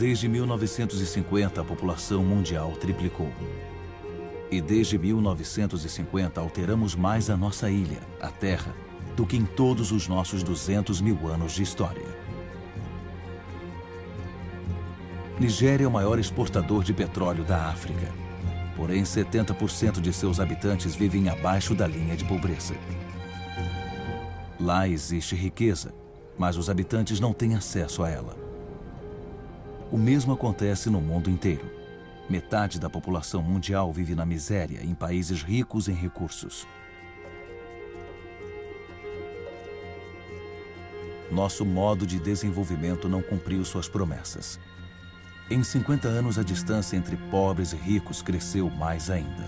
Desde 1950, a população mundial triplicou. E desde 1950, alteramos mais a nossa ilha, a Terra, do que em todos os nossos 200 mil anos de história. Nigéria é o maior exportador de petróleo da África. Porém, 70% de seus habitantes vivem abaixo da linha de pobreza. Lá existe riqueza, mas os habitantes não têm acesso a ela. O mesmo acontece no mundo inteiro. Metade da população mundial vive na miséria em países ricos em recursos. Nosso modo de desenvolvimento não cumpriu suas promessas. Em 50 anos, a distância entre pobres e ricos cresceu mais ainda.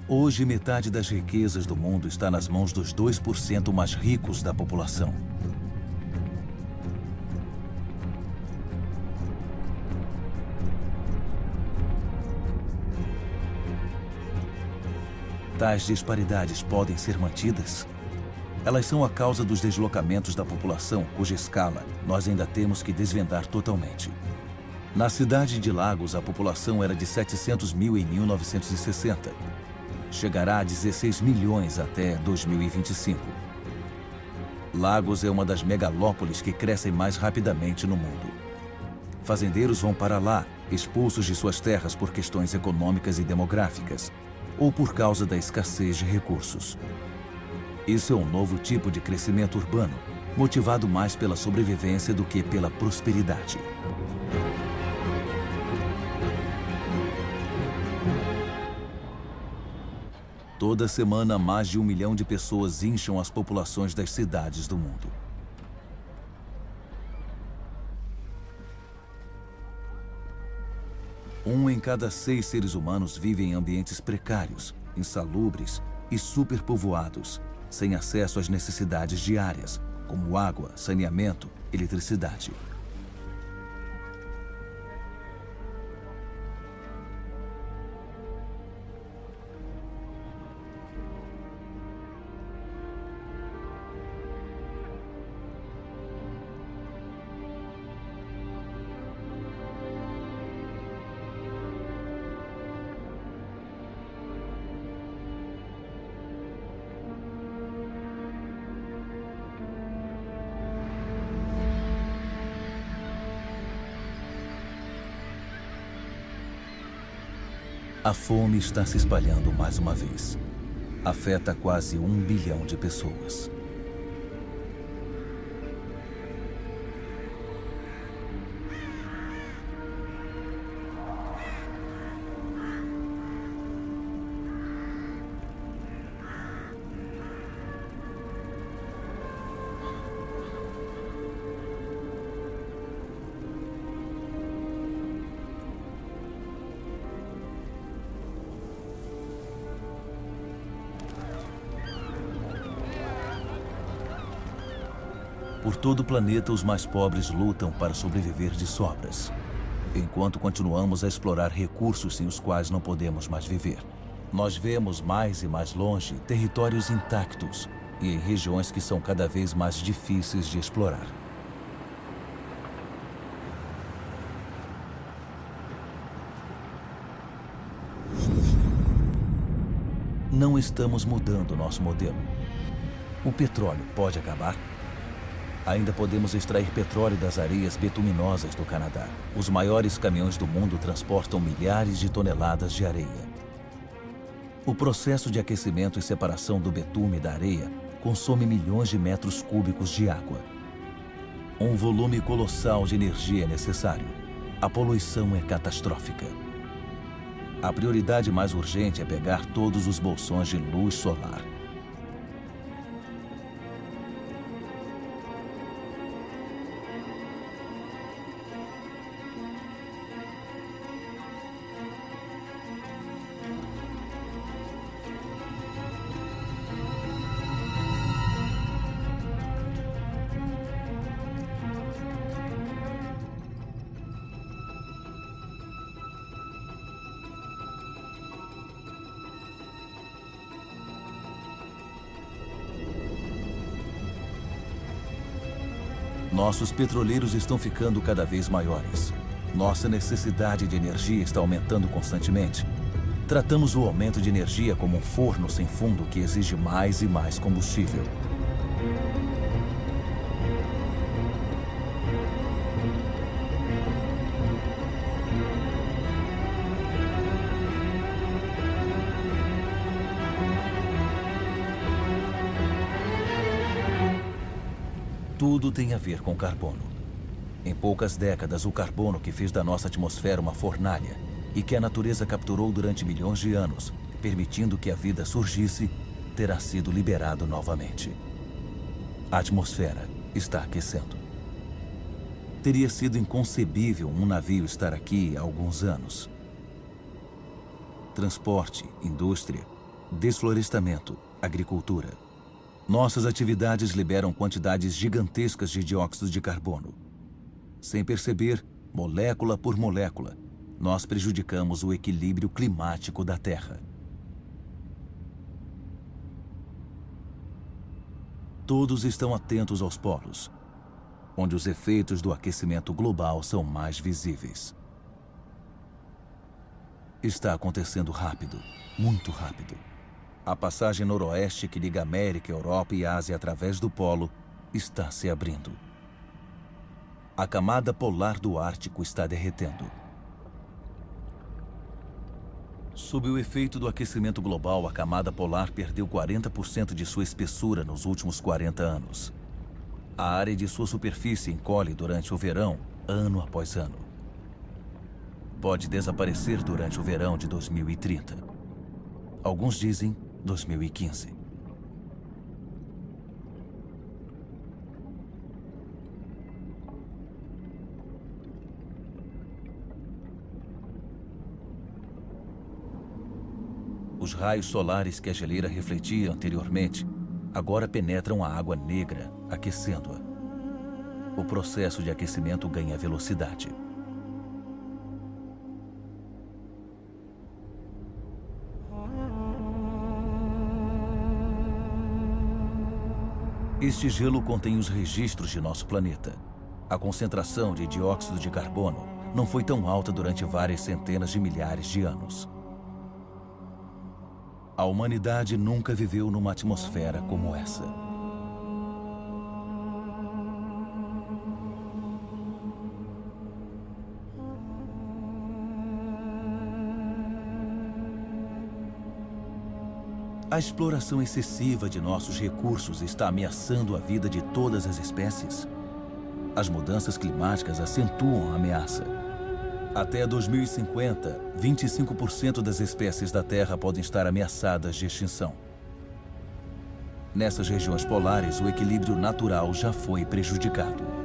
Hoje, metade das riquezas do mundo está nas mãos dos 2% mais ricos da população. Tais disparidades podem ser mantidas? Elas são a causa dos deslocamentos da população, cuja escala nós ainda temos que desvendar totalmente. Na cidade de Lagos, a população era de 700 mil em 1960. Chegará a 16 milhões até 2025. Lagos é uma das megalópolis que crescem mais rapidamente no mundo. Fazendeiros vão para lá, expulsos de suas terras por questões econômicas e demográficas, ou por causa da escassez de recursos. Isso é um novo tipo de crescimento urbano, motivado mais pela sobrevivência do que pela prosperidade. Toda semana, mais de 1 milhão de pessoas incham as populações das cidades do mundo. Um em cada 6 seres humanos vive em ambientes precários, insalubres e superpovoados, sem acesso às necessidades diárias, como água, saneamento, eletricidade. A fome está se espalhando mais uma vez. Afeta quase 1 bilhão de pessoas. Por todo o planeta, os mais pobres lutam para sobreviver de sobras, enquanto continuamos a explorar recursos sem os quais não podemos mais viver. Nós vemos mais e mais longe territórios intactos e em regiões que são cada vez mais difíceis de explorar. Não estamos mudando nosso modelo. O petróleo pode acabar? Ainda podemos extrair petróleo das areias betuminosas do Canadá. Os maiores caminhões do mundo transportam milhares de toneladas de areia. O processo de aquecimento e separação do betume da areia consome milhões de metros cúbicos de água. Um volume colossal de energia é necessário. A poluição é catastrófica. A prioridade mais urgente é pegar todos os bolsões de luz solar. Nossos petroleiros estão ficando cada vez maiores. Nossa necessidade de energia está aumentando constantemente. Tratamos o aumento de energia como um forno sem fundo que exige mais e mais combustível. Tudo tem a ver com carbono. Em poucas décadas, o carbono que fez da nossa atmosfera uma fornalha e que a natureza capturou durante milhões de anos, permitindo que a vida surgisse, terá sido liberado novamente. A atmosfera está aquecendo. Teria sido inconcebível um navio estar aqui há alguns anos. Transporte, indústria, desflorestamento, agricultura. Nossas atividades liberam quantidades gigantescas de dióxido de carbono. Sem perceber, molécula por molécula, nós prejudicamos o equilíbrio climático da Terra. Todos estão atentos aos polos, onde os efeitos do aquecimento global são mais visíveis. Está acontecendo rápido, muito rápido. A passagem noroeste que liga América, Europa e Ásia através do polo está se abrindo. A camada polar do Ártico está derretendo. Sob o efeito do aquecimento global, a camada polar perdeu 40% de sua espessura nos últimos 40 anos. A área de sua superfície encolhe durante o verão, ano após ano. Pode desaparecer durante o verão de 2030. Alguns dizem 2015. Os raios solares que a geleira refletia anteriormente agora penetram a água negra, aquecendo-a. O processo de aquecimento ganha velocidade. Este gelo contém os registros de nosso planeta. A concentração de dióxido de carbono não foi tão alta durante várias centenas de milhares de anos. A humanidade nunca viveu numa atmosfera como essa. A exploração excessiva de nossos recursos está ameaçando a vida de todas as espécies. As mudanças climáticas acentuam a ameaça. Até 2050, 25% das espécies da Terra podem estar ameaçadas de extinção. Nessas regiões polares, o equilíbrio natural já foi prejudicado.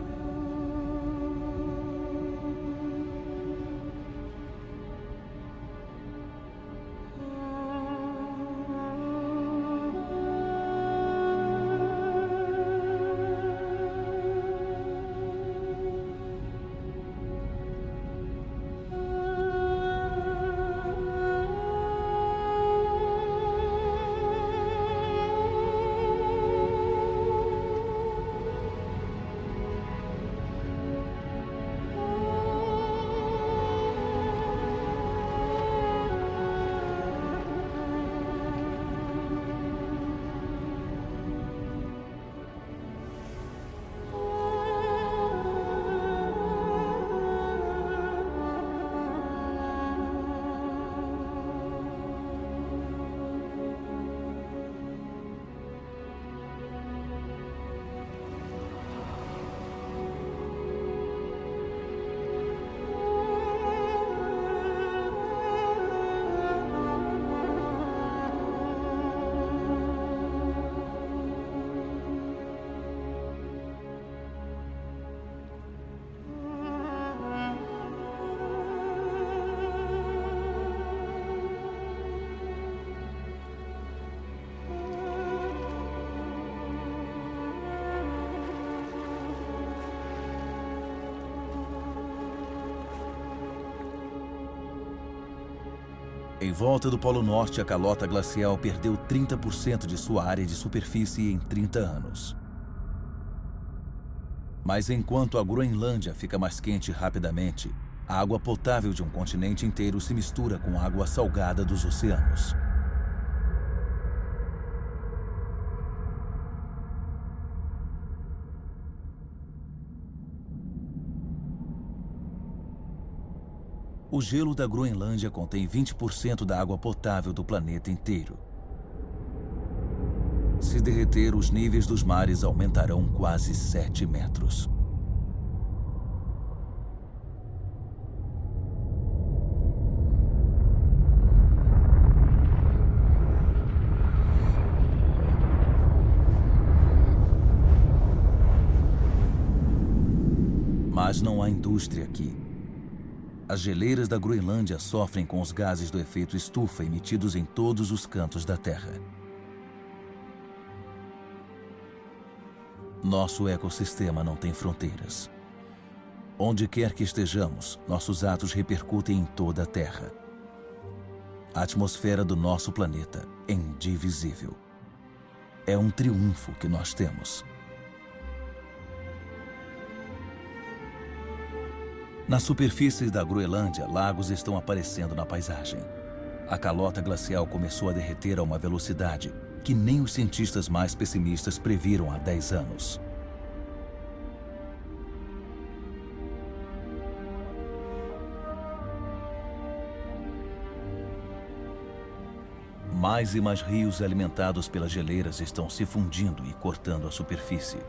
Em volta do Polo Norte, a calota glacial perdeu 30% de sua área de superfície em 30 anos. Mas enquanto a Groenlândia fica mais quente rapidamente, a água potável de um continente inteiro se mistura com a água salgada dos oceanos. O gelo da Groenlândia contém 20% da água potável do planeta inteiro. Se derreter, os níveis dos mares aumentarão quase 7 metros. Mas não há indústria aqui. As geleiras da Groenlândia sofrem com os gases do efeito estufa emitidos em todos os cantos da Terra. Nosso ecossistema não tem fronteiras. Onde quer que estejamos, nossos atos repercutem em toda a Terra. A atmosfera do nosso planeta é indivisível. É um triunfo que nós temos. Na superfície da Groenlândia, lagos estão aparecendo na paisagem. A calota glacial começou a derreter a uma velocidade que nem os cientistas mais pessimistas previram há 10 anos. Mais e mais rios alimentados pelas geleiras estão se fundindo e cortando a superfície.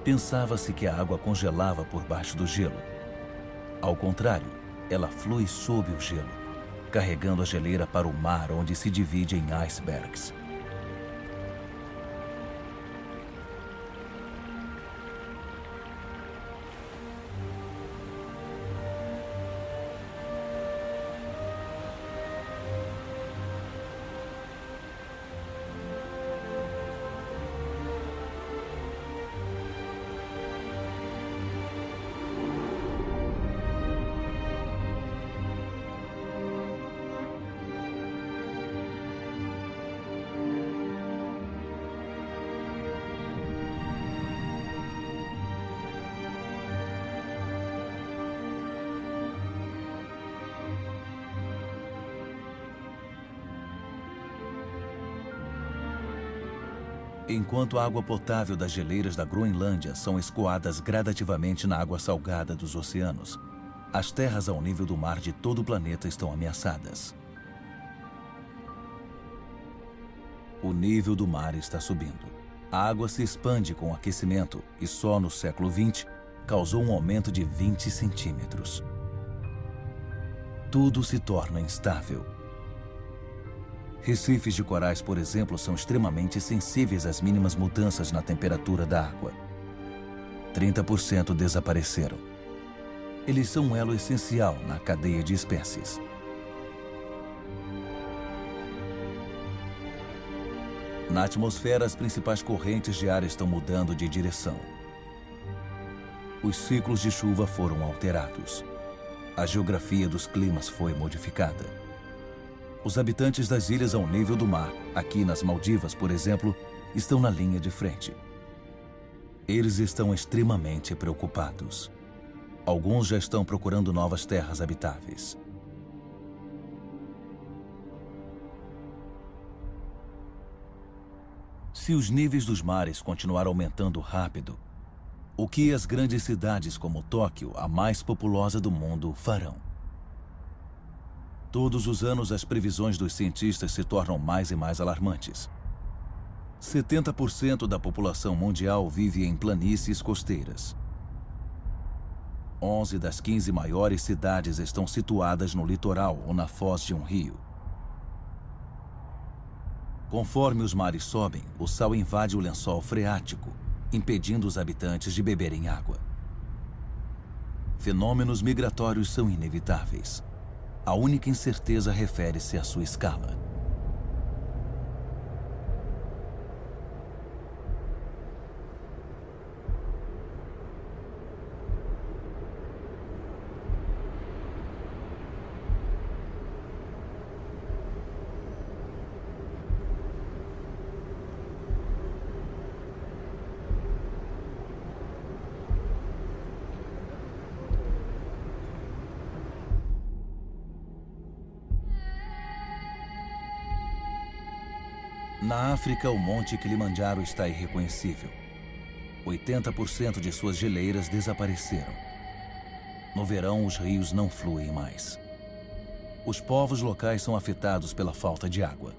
Pensava-se que a água congelava por baixo do gelo. Ao contrário, ela flui sob o gelo, carregando a geleira para o mar, onde se divide em icebergs. Enquanto a água potável das geleiras da Groenlândia são escoadas gradativamente na água salgada dos oceanos, as terras ao nível do mar de todo o planeta estão ameaçadas. O nível do mar está subindo. A água se expande com o aquecimento e só no século XX causou um aumento de 20 centímetros. Tudo se torna instável. Recifes de corais, por exemplo, são extremamente sensíveis às mínimas mudanças na temperatura da água. 30% desapareceram. Eles são um elo essencial na cadeia de espécies. Na atmosfera, as principais correntes de ar estão mudando de direção. Os ciclos de chuva foram alterados. A geografia dos climas foi modificada. Os habitantes das ilhas ao nível do mar, aqui nas Maldivas, por exemplo, estão na linha de frente. Eles estão extremamente preocupados. Alguns já estão procurando novas terras habitáveis. Se os níveis dos mares continuar aumentando rápido, o que as grandes cidades como Tóquio, a mais populosa do mundo, farão? Todos os anos, as previsões dos cientistas se tornam mais e mais alarmantes. 70% da população mundial vive em planícies costeiras. 11 das 15 maiores cidades estão situadas no litoral ou na foz de um rio. Conforme os mares sobem, o sal invade o lençol freático, impedindo os habitantes de beberem água. Fenômenos migratórios são inevitáveis. A única incerteza refere-se à sua escala. Na África, o Monte Kilimanjaro está irreconhecível. 80% de suas geleiras desapareceram. No verão, os rios não fluem mais. Os povos locais são afetados pela falta de água.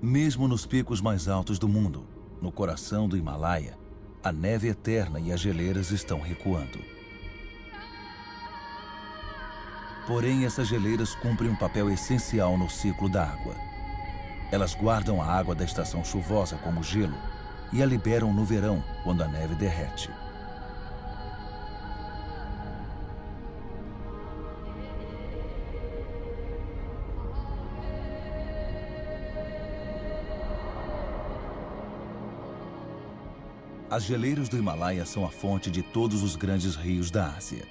Mesmo nos picos mais altos do mundo, no coração do Himalaia, a neve eterna e as geleiras estão recuando. Porém, essas geleiras cumprem um papel essencial no ciclo da água. Elas guardam a água da estação chuvosa como gelo e a liberam no verão, quando a neve derrete. As geleiras do Himalaia são a fonte de todos os grandes rios da Ásia: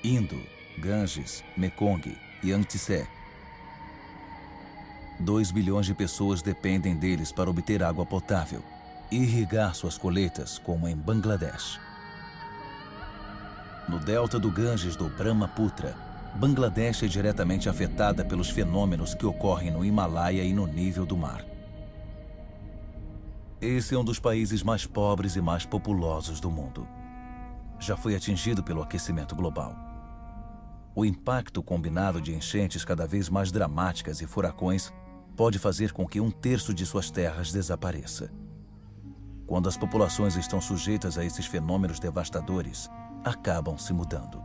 Indo, Ganges, Mekong e Yangtze. 2 bilhões de pessoas dependem deles para obter água potável e irrigar suas colheitas, como em Bangladesh. No delta do Ganges do Brahmaputra, Bangladesh é diretamente afetada pelos fenômenos que ocorrem no Himalaia e no nível do mar. Esse é um dos países mais pobres e mais populosos do mundo. Já foi atingido pelo aquecimento global. O impacto combinado de enchentes cada vez mais dramáticas e furacões pode fazer com que 1/3 de suas terras desapareça. Quando as populações estão sujeitas a esses fenômenos devastadores, acabam se mudando.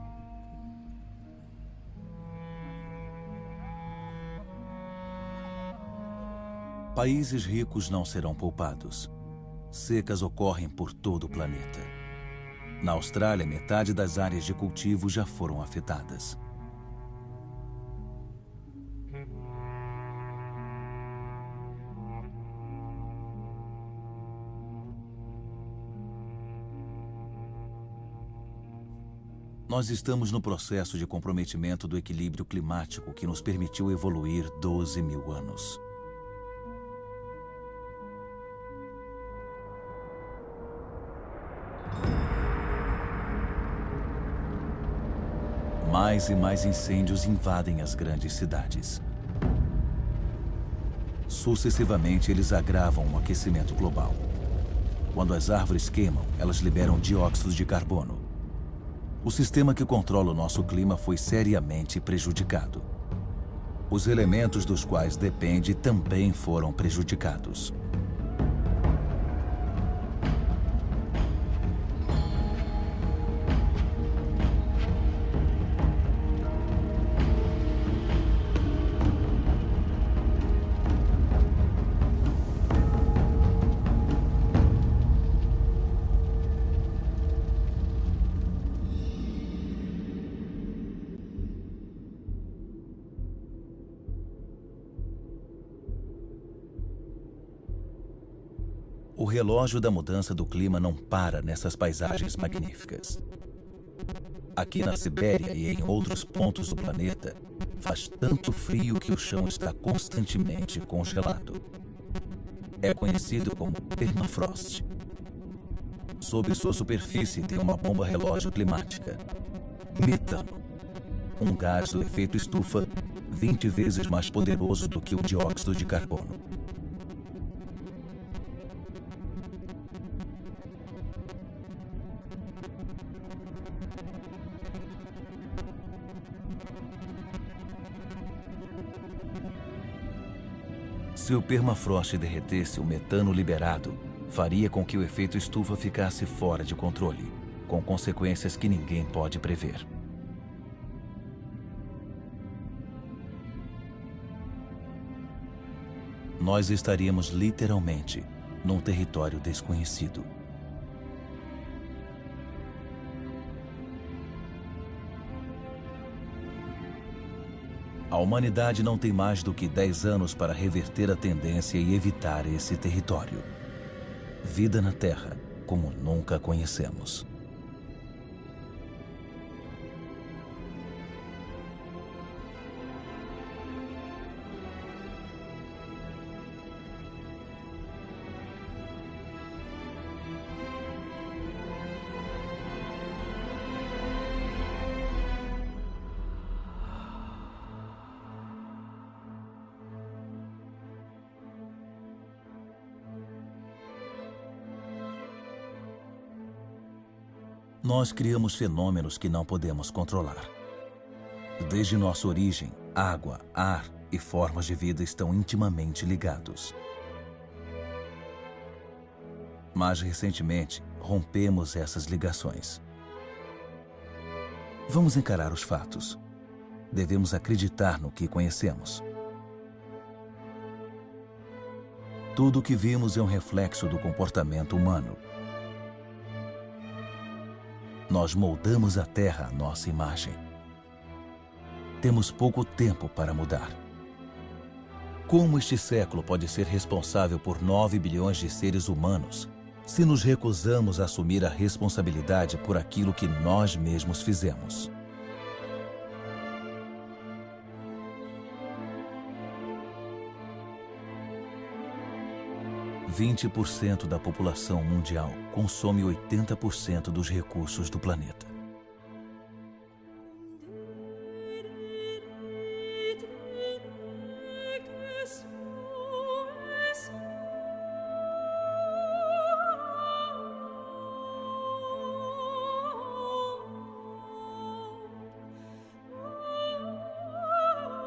Países ricos não serão poupados. Secas ocorrem por todo o planeta. Na Austrália, metade das áreas de cultivo já foram afetadas. Nós estamos no processo de comprometimento do equilíbrio climático que nos permitiu evoluir 12 mil anos. Mais e mais incêndios invadem as grandes cidades. Sucessivamente, eles agravam o aquecimento global. Quando as árvores queimam, elas liberam dióxido de carbono. O sistema que controla o nosso clima foi seriamente prejudicado. Os elementos dos quais depende também foram prejudicados. O relógio da mudança do clima não para nessas paisagens magníficas. Aqui na Sibéria e em outros pontos do planeta, faz tanto frio que o chão está constantemente congelado. É conhecido como permafrost. Sob sua superfície tem uma bomba relógio climática: metano, um gás do efeito estufa 20 vezes mais poderoso do que o dióxido de carbono. Se o permafrost derretesse, o metano liberado faria com que o efeito estufa ficasse fora de controle, com consequências que ninguém pode prever. Nós estaríamos literalmente num território desconhecido. A humanidade não tem mais do que 10 anos para reverter a tendência e evitar esse território. Vida na Terra, como nunca conhecemos. Nós criamos fenômenos que não podemos controlar. Desde nossa origem, água, ar e formas de vida estão intimamente ligados. Mas recentemente, rompemos essas ligações. Vamos encarar os fatos. Devemos acreditar no que conhecemos. Tudo o que vimos é um reflexo do comportamento humano. Nós moldamos a Terra à nossa imagem. Temos pouco tempo para mudar. Como este século pode ser responsável por 9 bilhões de seres humanos se nos recusamos a assumir a responsabilidade por aquilo que nós mesmos fizemos? – 20% da população mundial consome 80% dos recursos do planeta.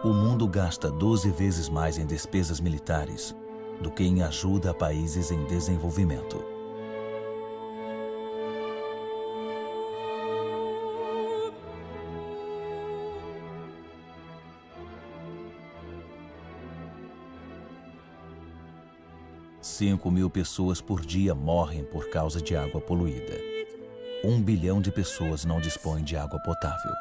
O mundo gasta 12 vezes mais em despesas militares do que em ajuda a países em desenvolvimento. – 5.000 pessoas por dia morrem por causa de água poluída. 1 bilhão de pessoas não dispõem de água potável.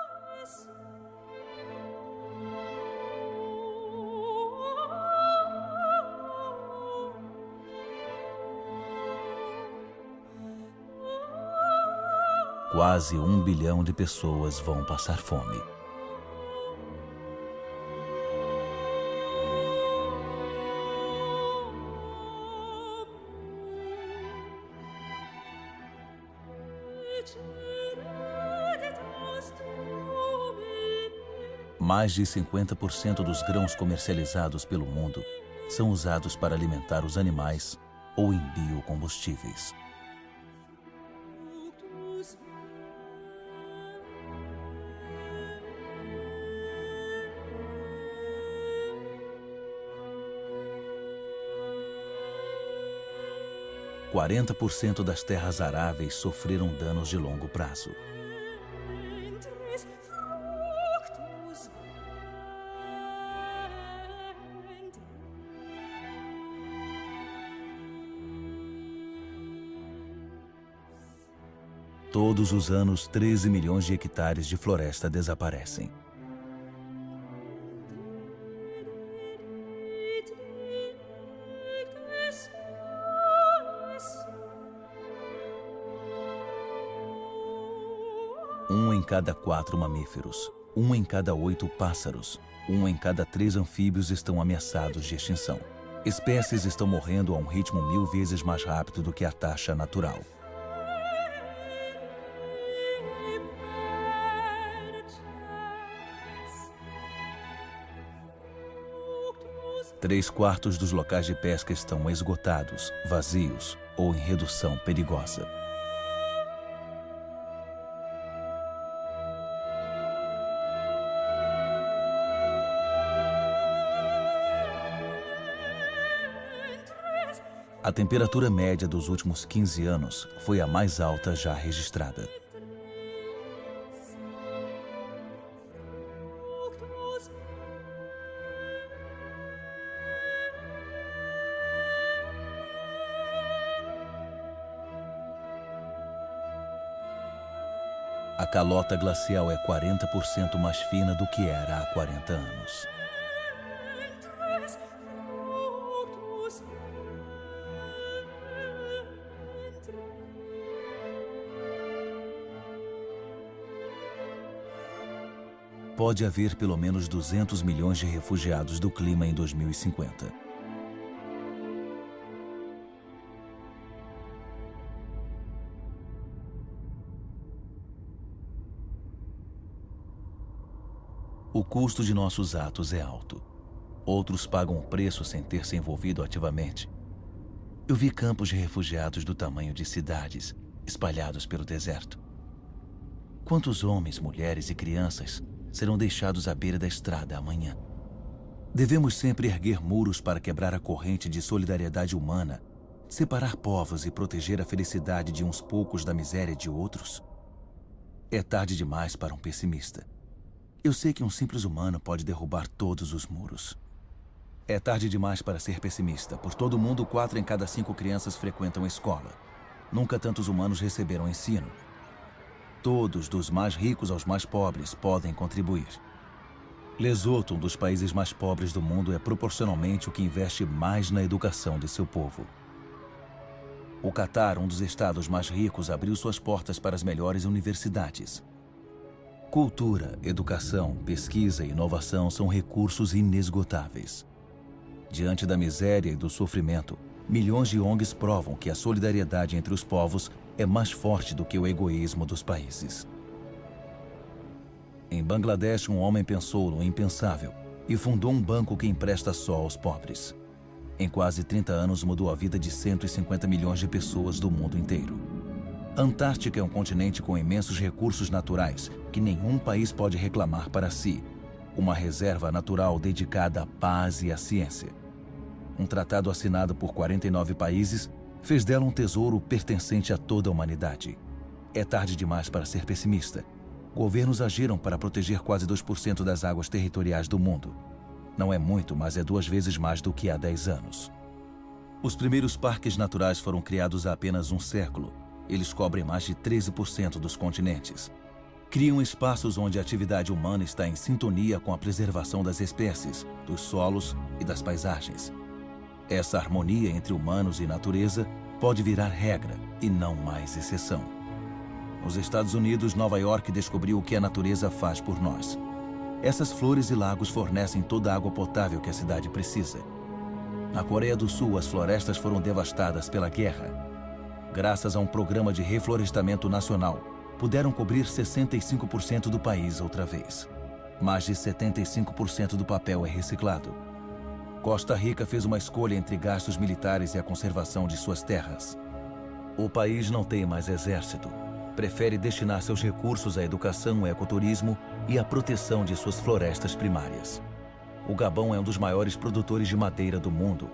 Quase 1 bilhão de pessoas vão passar fome. Mais de 50% dos grãos comercializados pelo mundo são usados para alimentar os animais ou em biocombustíveis. – 40% das terras aráveis sofreram danos de longo prazo. Todos os anos, 13 milhões de hectares de floresta desaparecem. Um em cada 4 mamíferos, 1 em cada 8 pássaros, 1 em cada 3 anfíbios estão ameaçados de extinção. Espécies estão morrendo a um ritmo 1000 vezes mais rápido do que a taxa natural. Três quartos dos locais de pesca estão esgotados, vazios ou em redução perigosa. A temperatura média dos últimos 15 anos foi a mais alta já registrada. A calota glacial é 40% mais fina do que era há 40 anos. Pode haver pelo menos 200 milhões de refugiados do clima em 2050. O custo de nossos atos é alto. Outros pagam o preço sem ter se envolvido ativamente. Eu vi campos de refugiados do tamanho de cidades, espalhados pelo deserto. Quantos homens, mulheres e crianças serão deixados à beira da estrada amanhã? Devemos sempre erguer muros para quebrar a corrente de solidariedade humana, separar povos e proteger a felicidade de uns poucos da miséria de outros? É tarde demais para um pessimista. Eu sei que um simples humano pode derrubar todos os muros. É tarde demais para ser pessimista. Por todo o mundo, 4 em cada 5 crianças frequentam a escola. Nunca tantos humanos receberam ensino. Todos, dos mais ricos aos mais pobres, podem contribuir. Lesoto, um dos países mais pobres do mundo, é proporcionalmente o que investe mais na educação de seu povo. O Catar, um dos estados mais ricos, abriu suas portas para as melhores universidades. Cultura, educação, pesquisa e inovação são recursos inesgotáveis. Diante da miséria e do sofrimento, milhões de ONGs provam que a solidariedade entre os povos é mais forte do que o egoísmo dos países. Em Bangladesh, um homem pensou no impensável e fundou um banco que empresta só aos pobres. Em quase 30 anos, mudou a vida de 150 milhões de pessoas do mundo inteiro. A Antártica é um continente com imensos recursos naturais que nenhum país pode reclamar para si. Uma reserva natural dedicada à paz e à ciência. Um tratado assinado por 49 países fez dela um tesouro pertencente a toda a humanidade. É tarde demais para ser pessimista. Governos agiram para proteger quase 2% das águas territoriais do mundo. Não é muito, mas é 2 vezes mais do que há 10 anos. Os primeiros parques naturais foram criados há apenas um século. Eles cobrem mais de 13% dos continentes. Criam espaços onde a atividade humana está em sintonia com a preservação das espécies, dos solos e das paisagens. Essa harmonia entre humanos e natureza pode virar regra e não mais exceção. Nos Estados Unidos, Nova York descobriu o que a natureza faz por nós. Essas flores e lagos fornecem toda a água potável que a cidade precisa. Na Coreia do Sul, as florestas foram devastadas pela guerra. Graças a um programa de reflorestamento nacional, puderam cobrir 65% do país outra vez. Mais de 75% do papel é reciclado. Costa Rica fez uma escolha entre gastos militares e a conservação de suas terras. O país não tem mais exército. Prefere destinar seus recursos à educação, ao ecoturismo e à proteção de suas florestas primárias. O Gabão é um dos maiores produtores de madeira do mundo.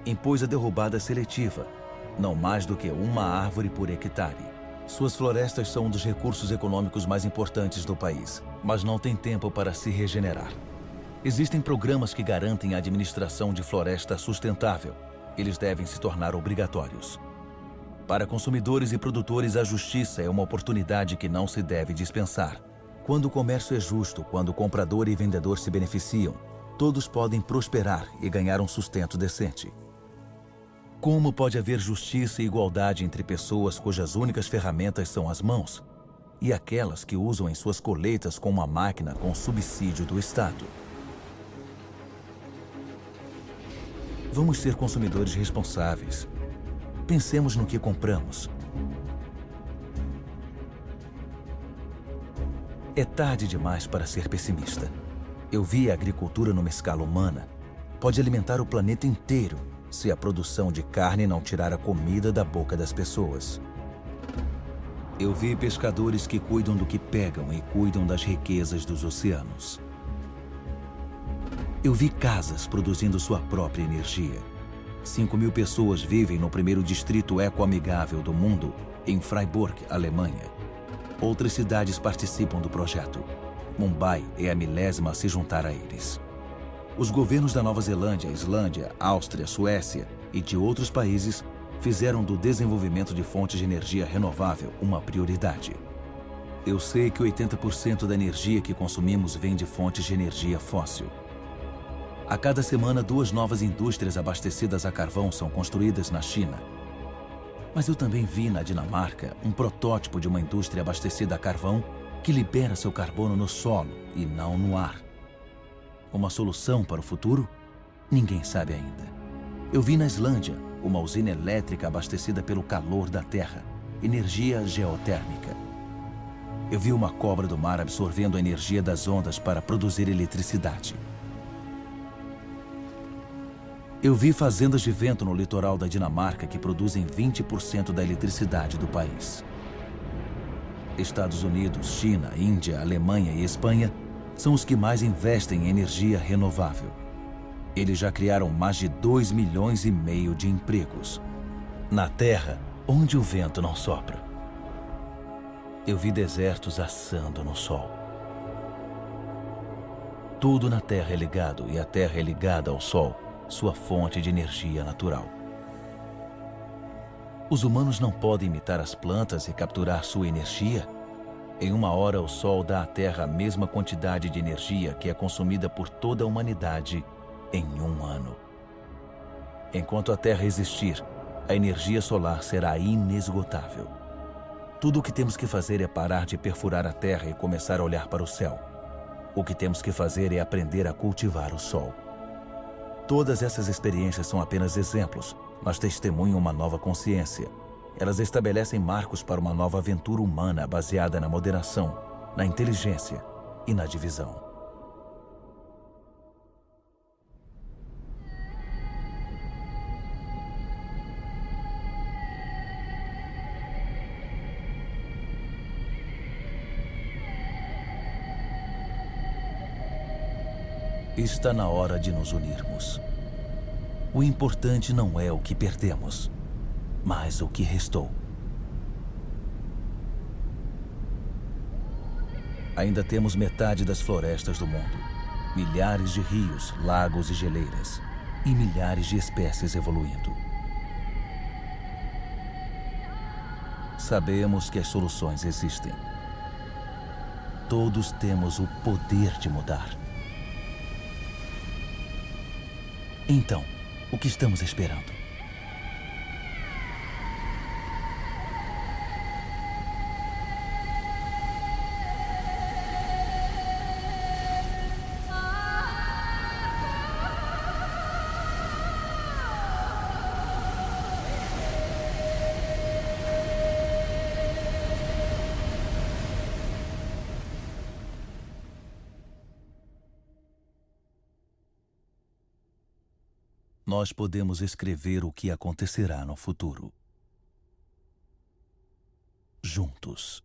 Impôs a derrubada seletiva, não mais do que uma árvore por hectare. Suas florestas são um dos recursos econômicos mais importantes do país, mas não tem tempo para se regenerar. Existem programas que garantem a administração de floresta sustentável. Eles devem se tornar obrigatórios. Para consumidores e produtores, a justiça é uma oportunidade que não se deve dispensar. Quando o comércio é justo, quando o comprador e vendedor se beneficiam, todos podem prosperar e ganhar um sustento decente. Como pode haver justiça e igualdade entre pessoas cujas únicas ferramentas são as mãos e aquelas que usam em suas colheitas com uma máquina com subsídio do Estado? Vamos ser consumidores responsáveis. Pensemos no que compramos. É tarde demais para ser pessimista. Eu vi a agricultura numa escala humana. Pode alimentar o planeta inteiro se a produção de carne não tirar a comida da boca das pessoas. Eu vi pescadores que cuidam do que pegam e cuidam das riquezas dos oceanos. Eu vi casas produzindo sua própria energia. 5.000 pessoas vivem no primeiro distrito ecoamigável do mundo, em Freiburg, Alemanha. Outras cidades participam do projeto. Mumbai é a 1000ª a se juntar a eles. Os governos da Nova Zelândia, Islândia, Áustria, Suécia e de outros países fizeram do desenvolvimento de fontes de energia renovável uma prioridade. Eu sei que 80% da energia que consumimos vem de fontes de energia fóssil. A cada semana, 2 novas indústrias abastecidas a carvão são construídas na China. Mas eu também vi na Dinamarca um protótipo de uma indústria abastecida a carvão que libera seu carbono no solo e não no ar. Uma solução para o futuro? Ninguém sabe ainda. Eu vi na Islândia uma usina elétrica abastecida pelo calor da terra, energia geotérmica. Eu vi uma cobra do mar absorvendo a energia das ondas para produzir eletricidade. Eu vi fazendas de vento no litoral da Dinamarca que produzem 20% da eletricidade do país. Estados Unidos, China, Índia, Alemanha e Espanha são os que mais investem em energia renovável. Eles já criaram mais de 2,5 milhões de empregos. Na Terra, onde o vento não sopra. Eu vi desertos assando no sol. Tudo na Terra é ligado e a Terra é ligada ao Sol, sua fonte de energia natural. Os humanos não podem imitar as plantas e capturar sua energia? Em uma hora, o Sol dá à Terra a mesma quantidade de energia que é consumida por toda a humanidade em um ano. Enquanto a Terra existir, a energia solar será inesgotável. Tudo o que temos que fazer é parar de perfurar a Terra e começar a olhar para o céu. O que temos que fazer é aprender a cultivar o Sol. Todas essas experiências são apenas exemplos, mas testemunham uma nova consciência. Elas estabelecem marcos para uma nova aventura humana baseada na moderação, na inteligência e na divisão. Está na hora de nos unirmos. O importante não é o que perdemos, mas o que restou. Ainda temos metade das florestas do mundo, milhares de rios, lagos e geleiras, e milhares de espécies evoluindo. Sabemos que as soluções existem. Todos temos o poder de mudar. Então, o que estamos esperando? Nós podemos escrever o que acontecerá no futuro. Juntos.